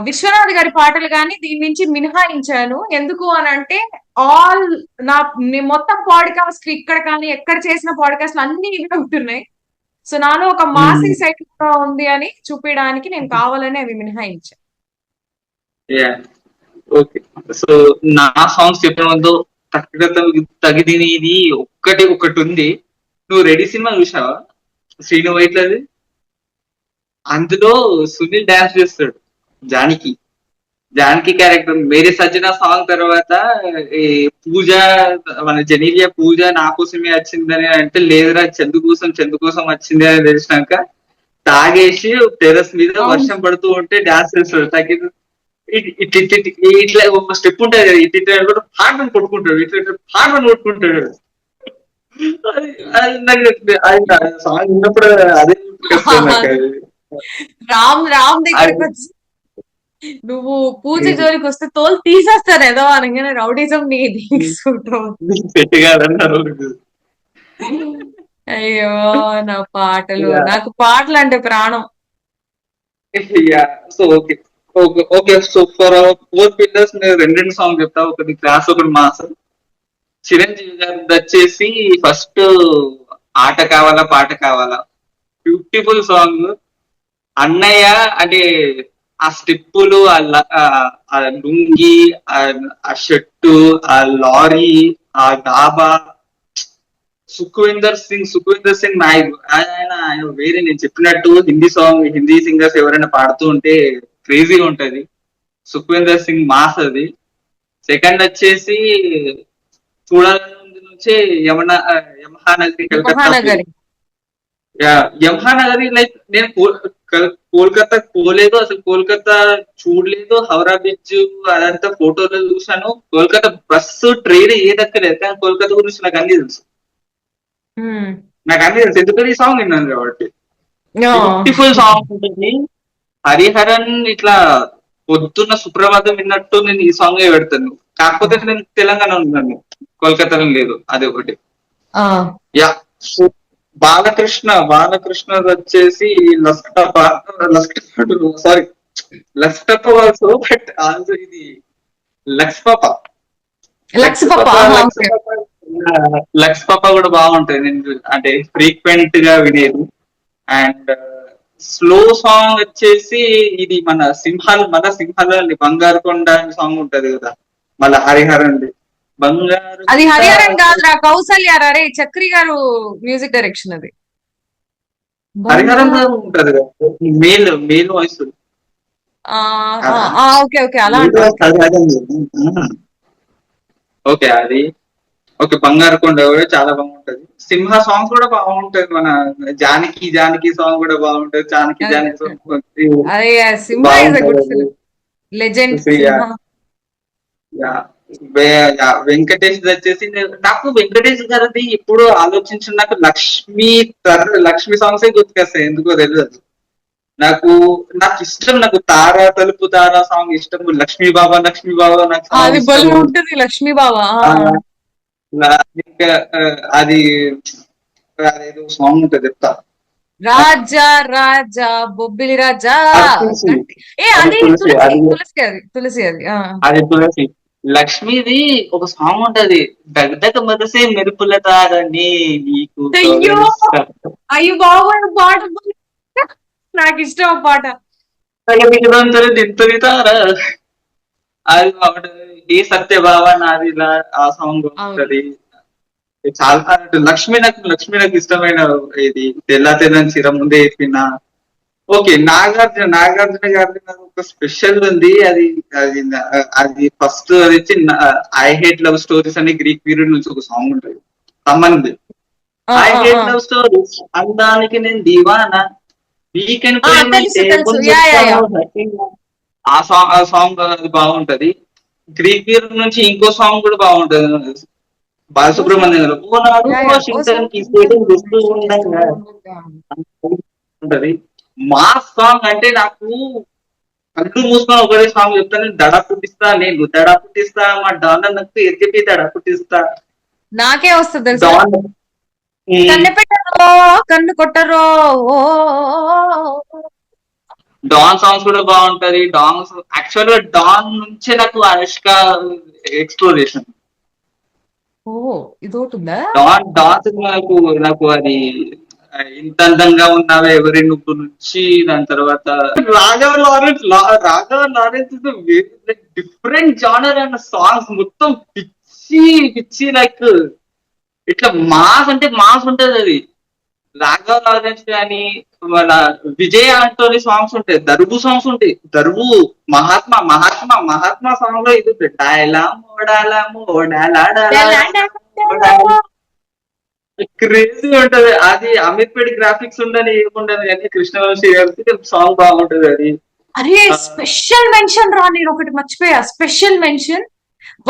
విశ్వనాథ్ గారి పాటలు కానీ దీని నుంచి మినహాయించాను. ఎందుకు అని అంటే ఆల్ మొత్తం పాడ్కాస్ట్ ఇక్కడ కానీ ఎక్కడ చేసిన పాడ్కాస్ట్ అన్ని ఇవే ఉంటున్నాయి. సో నాలో ఒక మాసీ సైడ్ ఉంది అని చూపించడానికి నేను కావాలని అవి మినహాయించాను. Ya okay. సో నా సాంగ్స్ చెప్పిన ముందు తగిదిని ఇది ఒకటి ఉంది. నువ్వు రెడీ సినిమా చూసావా? శ్రీను వైట్లది. అందులో సునీల్ డాన్స్ చేస్తాడు జానికి. జానకి క్యారెక్టర్ మేరే సజ్జన సాంగ్ తర్వాత ఈ పూజ, మన జనీలియా పూజ నా కోసమే వచ్చిందని అంటే, లేదురా చందు కోసం వచ్చింది అని తెలిసినాక తాగేసి టెర్రస్ మీద వర్షం పడుతూ ఉంటే డాన్స్ చేస్తాడు. తగ్గి ఇట్లా ఒక స్టెప్ ఉంటుంది కదా, ఇట్లా హార్ట్ అని కొట్టుకుంటాడు, ఇట్లా హార్ట్ అని కొట్టుకుంటాడు. సాంగ్ ఉన్నప్పుడు అదే గుర్తుకొస్తుంది నాకు అది. రామ్ దగ్గరకు వచ్చి నువ్వు పూజ జోలికి వస్తే తోలు తీసేస్తారు ఏదో అనగానే రౌడీజం నీ సెట్ కాదన్నారు. అయ్యో నా పాటలు, నాకు పాటలు అంటే ప్రాణం. So okay okay okay. So for 4 pillars నేను రెండు సాంగ్ చెప్తా, ఒకటి క్లాస్ ఒకటి మాస్. చిరంజీవి గారి వచ్చేసి ఫస్ట్ ఆట కావాలా పాట కావాలా, బ్యూటిఫుల్ సాంగ్. అన్నయ్య అంటే ఆ స్టెప్పులు, ఆ లుంగి, ఆ షర్టు, ఆ లారీ, ఆ డాబా. సుఖ్వీందర్ సింగ్ నాయక్ ఆయన వేరే. నేను చెప్పినట్టు హిందీ సింగర్స్ ఎవరైనా పాడుతూ ఉంటే క్రేజీగా ఉంటది. సుఖ్వీందర్ సింగ్ మాస్ అది. సెకండ్ వచ్చేసి చూడాలని నుంచే యమహానగరి కలకత్తా. యమహానగరి లైక్ నేను కోల్కతా పోలేదు, అసలు కోల్కతా చూడలేదు. హౌరా బ్రిడ్జ్ అదంతా ఫోటోలో చూసాను. కోల్కతా బస్సు ట్రైన్ ఏదక్కలేదు, కానీ కోల్కతా గురించి నాకు అన్ని తెలుసు. ఎందుకంటే ఈ సాంగ్ విన్నాను కాబట్టి. బ్యూటిఫుల్ సాంగ్ ఉంటుంది. హరిహరన్ ఇట్లా పొద్దున్న సుప్రభాతం విన్నట్టు నేను ఈ సాంగ్ పెడతాను. కాకపోతే నేను తెలంగాణ ఉన్నాను, కోల్కతాలో లేదు, అది ఒకటి. యా బాలకృష్ణ వచ్చేసి లస్కటప్ప ఆల్సో, బట్ ఆల్సో ఇది లక్స్ పాప కూడా బాగుంటది. నేను అంటే ఫ్రీక్వెంట్ గా వినేది. అండ్ స్లో సాంగ్ వచ్చేసి ఇది మన సింహాల బంగారు కొండ సాంగ్ ఉంటది కదా, మళ్ళీ హరిహరన్ బంగారు. అది హరిహరన్ కాదురా, కౌసల్య రే, చక్రి గారు మ్యూజిక్ డైరెక్షన్ అది. హరిహరన్ ఉంటది కదా, మేల్ వాయిస్. ఓకే ఓకే అలా ఓకే అది ఓకే. బంగారు కొండ కూడా చాలా బాగుంటది. సింహ సాంగ్ కూడా బాగుంటది. మన జానకి సాంగ్ కూడా బాగుంటది. జానకి సాంగ్ బాగుంటది. వెంకటేష్ వచ్చేసి నాకు వెంకటేష్ గారిది ఇప్పుడు ఆలోచించిన నాకు లక్ష్మి సాంగ్స్ గుర్తుకొస్తాయి, ఎందుకో తెలియదు. నాకు ఇష్టం, నాకు తలుపు తారా సాంగ్ ఇష్టం. లక్ష్మీ బాబా నాకు ఉంటుంది. లక్ష్మీ బాబా ఇంకా అది అదేదో సాంగ్ ఉంటుంది, చెప్తా. రాజా బొబ్బిలి రాజా. అది తులసి అది తులసి. లక్ష్మిది ఒక సాంగ్ ఉంటది, దగ్గక మదసే మెరుపుల తారని నీకు అయ్యో గౌరవిస్తా. అయ్యో బాబు పాట నాకు ఇష్టం ఆ పాట. తార అది బాగుంటది. ఈ సత్యభావ నాదిలా ఆ సాంగ్ ఉంటది. చాలా లక్ష్మి నాకు ఇష్టమైన ఇది తెల్ల తెల్లని చీర ముందే చెప్పిన. ఓకే, నాగార్జున గారి నాకు ఒక స్పెషల్ ఉంది. అది ఫస్ట్ అది వచ్చి ఐ హేట్ లవ్ స్టోరీస్ అని గ్రీక్ పీరియడ్ నుంచి ఒక సాంగ్ ఉంటుంది, సంబంధం. ఐ హేట్ లవ్ స్టోరీస్, అందానికి నేను దీవానా, వీకెండ్ తెలుసు తెలుసు, యా యా యా. ఆ సాంగ్ అది బాగుంటది. గ్రీక్ పీరియడ్ నుంచి ఇంకో సాంగ్ కూడా బాగుంటది, బాలసుబ్రహ్మణ్యం గారు. ఓనాడు వాషింగ్టన్ కి స్టేటింగ్ వస్తూ ఉండగా ఉంటది. మా సాంగ్ అంటే నాకు కళ్ళు మూసుకొని ఒకటే సాంగ్ చెప్తాను, దడ పుట్టిస్తా మా డాన్ నాకు ఎత్తిపి దడ పుట్టిస్తా. నాకే వస్తుంది తెలుసా, డాన్ కన్ను పెట్టరో కన్ను కొట్టరో. డాన్ సాంగ్స్ కూడా బాగుంటది. యాక్చువల్ గా డాన్ నుంచే నాకు అనుష్క ఎక్స్ప్లోరేషన్. ఓ ఇదోటి ఉందా. డాన్స్ నాకు అది ఇంత అందంగా ఉన్నావే ఎవరి నువ్వు నుంచి, దాని తర్వాత రాఘవ లారెన్స్ డిఫరెంట్ జానర్ అన్న సాంగ్స్ మొత్తం పిచ్చి పిచ్చి, లైక్ ఇట్లా మాస్ అంటే మాస్ ఉంటది అది. రాఘవ లారెన్స్ కానీ మన విజయ్ ఆంటోనీ సాంగ్స్ ఉంటాయి, దరువు సాంగ్స్ ఉంటాయి. దరువు మహాత్మా సాంగ్ లో ఇది ఉంటుంది, డాయలా మోడాలా మోడాలా క్రేజీ ఉంటది అది. అమీర్పేట్ గ్రాఫిక్స్ ఉండని ఏముండదు కానీ కృష్ణవంశీ గారికి సాంగ్ బాగుంటది అది. అరే స్పెషల్ మెన్షన్ రా, నేను ఒకటి మర్చిపోయా, స్పెషల్ మెన్షన్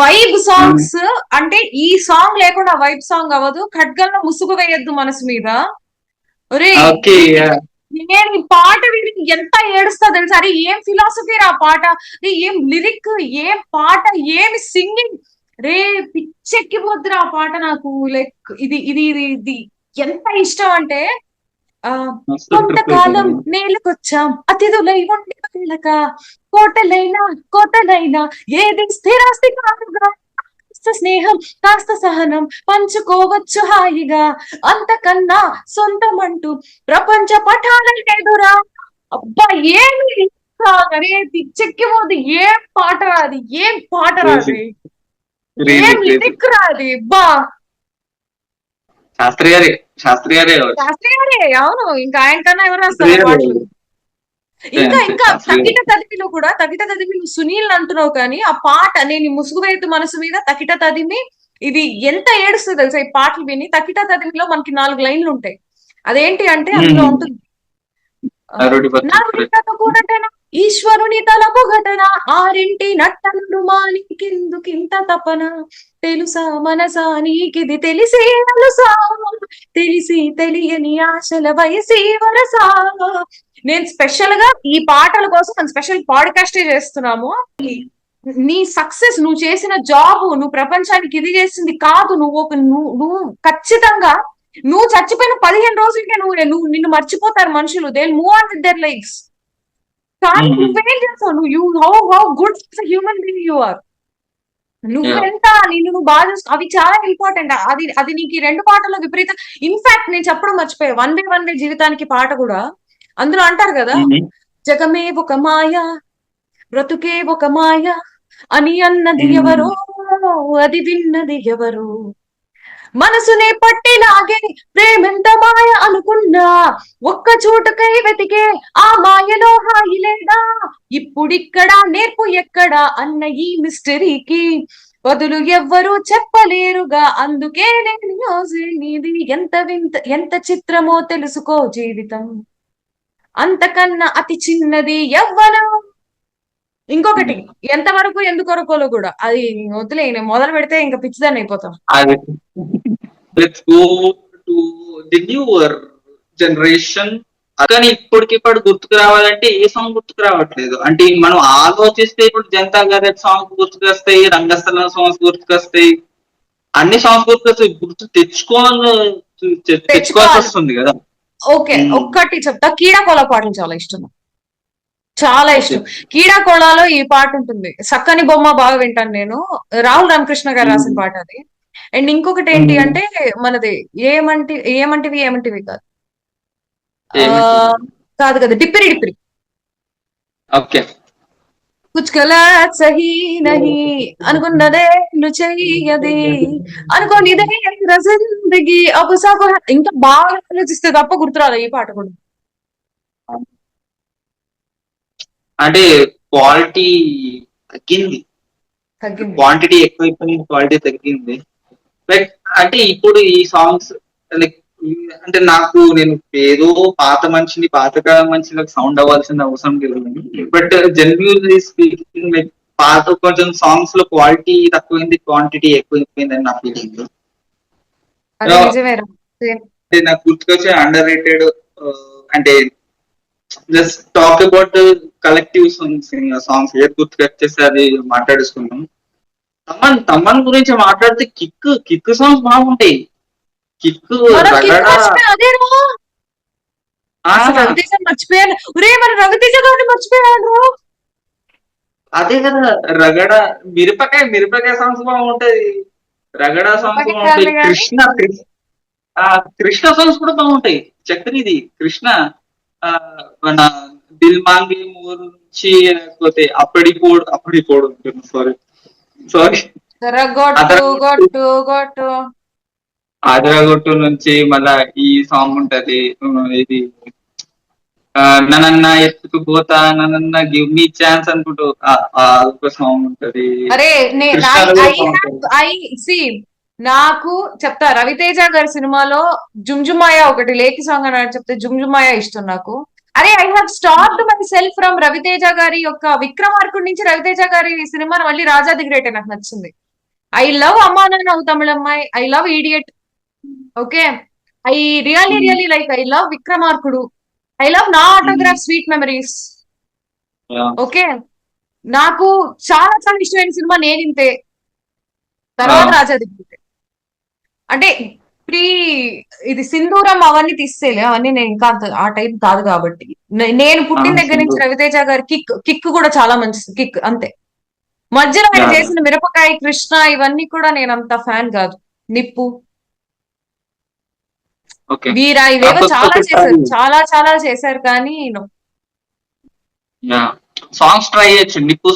వైబ్ సాంగ్స్. అంటే ఈ సాంగ్ లేకుండా వైబ్ సాంగ్ అవ్వదు. ఖడ్గంలో ముసుగు వేయద్దు మనసు మీద. ఒరే నేను ఈ పాట విని ఎంత ఏడుస్తా తెలుసా. అరే ఏం ఫిలాసఫీ రా పాట, ఏం లిరిక్, ఏం పాట, ఏమి సింగింగ్. రే పిచ్చెక్కిపోద్దురా ఆ పాట నాకు. లైక్ ఇది ఇది ఇది ఇది ఎంత ఇష్టం అంటే, కొంతకాలం నేలకొచ్చాం అతిథులై ఉండి వెళ్ళక, కోటలైనా ఏది స్థిరాస్తి కాదుగా, కాస్త స్నేహం కాస్త సహనం పంచుకోవచ్చు హాయిగా, అంతకన్నా సొంతమంటూ ప్రపంచ పఠాలెదురా. అబ్బా ఏమి అరే పిచ్చెక్కిపోద్ది. ఏం పాట రాది, ఏం పాట రాది, ఏం లిరిక్ రాది. బా శాస్త్రి గారే అవును, ఇంకా ఆయన కన్నా ఎవరు రాస్తారు పాటలు. ఇంకా తకిట తదిమిలో సునీల్ అంటున్నావు కానీ ఆ పాట నేను ముసుగు వేయద్దు మనసు మీద తకిట తదిమి ఇది ఎంత ఏడుస్తుంది తెలుసా ఈ పాటలు విని. తకిట తదిమిలో మనకి 4 లైన్లు ఉంటాయి. అదేంటి అంటే అందులో ఉంటుంది, ఈశ్వరుని తలపు ఘటన, ఆరింటి నట్టలు మానికిందుకింత తపన, తెలుసా మనసా నీకిది తెలిసి అలుసా, తెలిసి తెలియని ఆశల వయసి వరసా. నేను స్పెషల్ గా ఈ పాటల కోసం మనం స్పెషల్ పాడ్కాస్టే చేస్తున్నాము. నీ సక్సెస్, నువ్వు చేసిన జాబ్, నువ్వు ప్రపంచానికి ఇది చేసింది కాదు. నువ్వు ఖచ్చితంగా నువ్వు చచ్చిపోయిన 15 రోజులకే నువ్వు నిన్ను మర్చిపోతారు మనుషులు. They move on with their lifes. కానీ నువ్వేం చేస్తావు, నువ్వు how good human being you are. నువ్వెంత నువ్వు బాగా చూసుకో, అవి చాలా ఇంపార్టెంట్. అది నీకు ఈ 2 పాటల్లో విపరీతం. ఇన్ఫాక్ట్ నేను చెప్పడం మర్చిపోయా, వన్ వే జీవితానికి పాట కూడా అందులో అంటారు కదా, జగమే ఒక మాయ బ్రతుకే ఒక మాయ అని అన్నది ఎవరో, అది విన్నది ఎవరు, మనసునే పట్టిలాగే ప్రేమెంత మాయ అనుకున్నా, ఒక్క చోటుకై వెతికే ఆ మాయలో హాయి లేదా, ఇప్పుడిక్కడ నేర్పు ఎక్కడా అన్న ఈ మిస్టరీకి బదులు ఎవ్వరూ చెప్పలేరుగా, అందుకే నేను ఎంత చిత్రమో తెలుసుకో జీవితం, అంతకన్నా అతి చిన్నది యవ్వనం. ఇంకొకటి ఎంతవరకు ఎందుకొరకోలో కూడా అది వదిలే, నేను మొదలు పెడితే ఇంకా పిచ్చిదాన్ని అయిపోతాం. Let's go to the newer generation. కానీ ఇప్పటికిప్పుడు గుర్తుకు రావాలంటే ఏ సాంగ్ గుర్తుకు రావట్లేదు. అంటే మనం ఆలోచిస్తే ఇప్పుడు జనతా గ్యారేజ్ సాంగ్స్ గుర్తుకొస్తాయి, రంగస్థలం సాంగ్స్ గుర్తుకొస్తాయి, అన్ని సాంగ్స్ గుర్తుకొస్తాయి. తెచ్చుకోవాల్సి వస్తుంది కదా. ఓకే ఒక్కటి చెప్తా, కీడాకోల పాటలు చాలా ఇష్టం. చాలా ఓకే. ఇష్టం. కీడాకోళాలో ఈ పాట ఉంటుంది. సక్కని బొమ్మ బాగా వింటాను నేను. రాహుల్ రామకృష్ణ గారు రాసిన హ్మ్. పాట అది. అండ్ ఇంకొకటి ఏంటి హ్మ్. అంటే మనది ఏమంటివి కాదు. ఆ ఏమిటి? కాదు కదా, డిప్పిరి డిప్పిరి. ఓకే. కుచ్ గలత్ సహీ నహీ, అనుకున్నదే నువ్వు చెయ్యది, అనుకోని ఇదే జిందగీ అబు సబ్ హై. ఇంకా బాగా ఆలోచిస్తే తప్ప గుర్తురాదు ఈ పాట కూడా. అంటే క్వాలిటీ తగ్గింది. తగ్గింది. క్వాంటిటీ ఎక్కువైపోయింది, క్వాలిటీ తగ్గింది. లైక్ అంటే ఇప్పుడు ఈ సాంగ్స్ లైక్ అంటే నేను ఏదో పాత మనిషిని, పాతకాలం మనిషిలకు సౌండ్ అవ్వాల్సిన అవసరం లేదు. బట్ జనరల్లీ స్పీకింగ్ లైక్ పాత కొంచెం సాంగ్స్ లో క్వాలిటీ తక్కువైంది, క్వాంటిటీ ఎక్కువైపోయింది అని నా ఫీలింగ్. అది నిజమేరా. అంటే నాకు గుర్తుకొచ్చే అండర్ రేటెడ్ అంటే just talk about collective songs ఏది గుర్తుకొచ్చేస్తే అది మాట్లాడేసుకున్నాం. తమ్మన్ గురించి మాట్లాడితే కిక్ సాంగ్స్ బాగుంటాయి. కిక్, మనం కిక్ రగడ. మర్చిపోయి అదేరా. ఆ అసలు రవితేజ మర్చిపోయాను. ఒరే మన రవితేజ గారిని మర్చిపోయాను. అదే కదా, రగడ, మిరపకాయ సాంగ్స్ బాగుంటాయి. రగడ సాంగ్స్ బాగుంటాయి. అప్పటికే గాని ఆ కృష్ణ సాంగ్స్ కూడా బాగుంటాయి. చక్రిది కృష్ణ, ఆ మన దిల్ మాంగే మోర్ నుంచి, లేకపోతే అప్పడి పోడు సారీ సారీ గొట్టు గొట్టు గొట్టు. ఆదరగొట్టు నుంచి మళ్ళా ఈ సాంగ్ ఉంటది. ఇది ననన్న ఎత్తుకుపోతా, ననన్న గివ్ మీ ఛాన్స్ అనుకుంటూ ఒక సాంగ్ ఉంటది. అరే కృష్ణలో ఐ కూడా సాంగ్ హ్యావ్ ఉంటది. ఐ సి నాకు చెప్తా, రవితేజ గారి సినిమాలో జుమ్జుమాయ ఒకటి లేకి సాంగ్ అని చెప్తే జుమ్జుమాయ ఇష్టం నాకు. అరే I have stopped myself from Raviteja గారి యొక్క విక్రమార్కుడి నుంచి రవితేజ గారి సినిమా మళ్ళీ రాజా ది గ్రేట్ నాకు నచ్చింది. I love Amma Nanna Tamilammayi, I love Idiot. Okay. I really um, really like, I love Vikramarkudu, I love నా um, Autograph Sweet Memories. Ya, okay. నాకు చాలా చాలా ఇష్టమైన సినిమా నేనింతే, ఆ, తర్వాత రాజా ది గ్రేట్. అంటే ప్రీ ఇది సింధూరం అవన్నీ తీసేలే, అవన్నీ నేను ఇంకా ఆ టైప్ కాదు కాబట్టి. నేను ఆ, పుట్టిన దగ్గర నుంచి సింధు. రవితేజ గారి కిక్ కూడా చాలా మంచి కిక్ అంతే. మధ్యలో ఆయన యా, యా, చేసిన మిరపకాయ, కృష్ణ ఇవన్నీ కూడా నేను అంత ఫ్యాన్ కాదు. నిప్పు, ఓకే. వీరా ఇవేవో కాకపోతే చాలా ఒకసారి చేశారు, చాలా చాలా చేశారు కానీ no. యా సాంగ్స్ ట్రై చేయొచ్చు. నిప్పు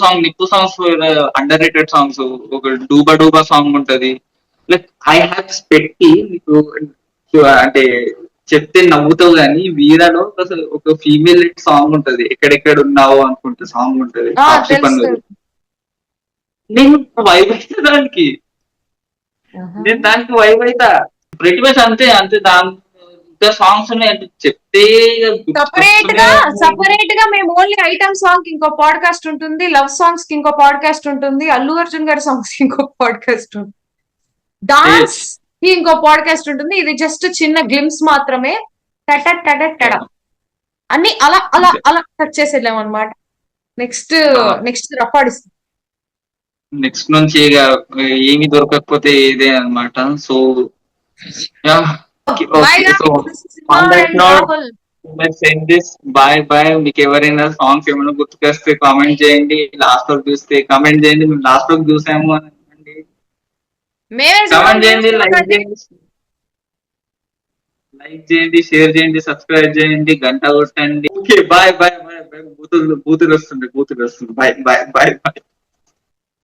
సాంగ్స్ అండర్ రేటెడ్ సాంగ్స్. ఒక డూబా డూబా సాంగ్ ఉంటది. లైక్ ఐ హ్యావ్ పెట్టి నీకు అంటే చెప్తే నవ్వుతావు కానీ, వీరాలో అసలు ఒక ఫీమేల్ సాంగ్ ఉంటది, ఎక్కడెక్కడ ఉన్నావు అనుకుంటే సాంగ్ ఉంటది, తాప్సి తెలుసు పన్నుది. తెలుసు. నేను వైబ్ అవుతా దానికి. ఆహా. నేను దానికి వైబ్ అవుతా. ప్రతి మచ్ అంతే అంతే. దాని ఇంకా సాంగ్స్ ఉన్నాయి అంటే చెప్తే సపరేట్ గుర్తుకొస్తూనే గా ఉన్నాయి. సపరేట్ గా మేము ఓన్లీ ఐటమ్ సాంగ్ కి ఇంకో పాడ్కాస్ట్ ఉంటుంది, లవ్ సాంగ్స్ కి ఇంకో పాడ్కాస్ట్ ఉంటుంది, అల్లు అర్జున్ గారి సాంగ్స్ కి ఇంకో పాడ్కాస్ట్ ఉంటుంది, డాన్స్ చేయొచ్చు. కి ఇంకో పాడ్కాస్ట్ ఉంటుంది. ఇది జస్ట్ చిన్న గ్లిమ్స్ మాత్రమే. టట టట టడ అన్ని అలా అలా అంతే. అలా టచ్ చేసేద్దాం అనమాట. నెక్స్ట్ ఆ, నెక్స్ట్ రఫాడిస్తాం. నెక్స్ట్ నుంచి ఇక ఏమి దొరకకపోతే ఇదే అన్నమాట. So yeah, bye okay. So guys, on that and note Rahul. Let's end this. Bye bye. మీకు ఎవరైనా సాంగ్స్ ఏమైనా గుర్తుకొస్తే కామెంట్ చేయండి. లాస్ట్ వరకు చూస్తే కామెంట్ చేయండి, మేము లాస్ట్ వరకు చూసాము అని అనండి. మేమే చూడం, కామెంట్ మీరు చేయండి, చూడకండి. లైక్ చేయండి, షేర్ చేయండి, సబ్స్క్రైబ్ చేయండి, గంట కొట్టండి. Okay, bye bye bye bye. బూతులు వస్తుంది. Bye bye bye bye.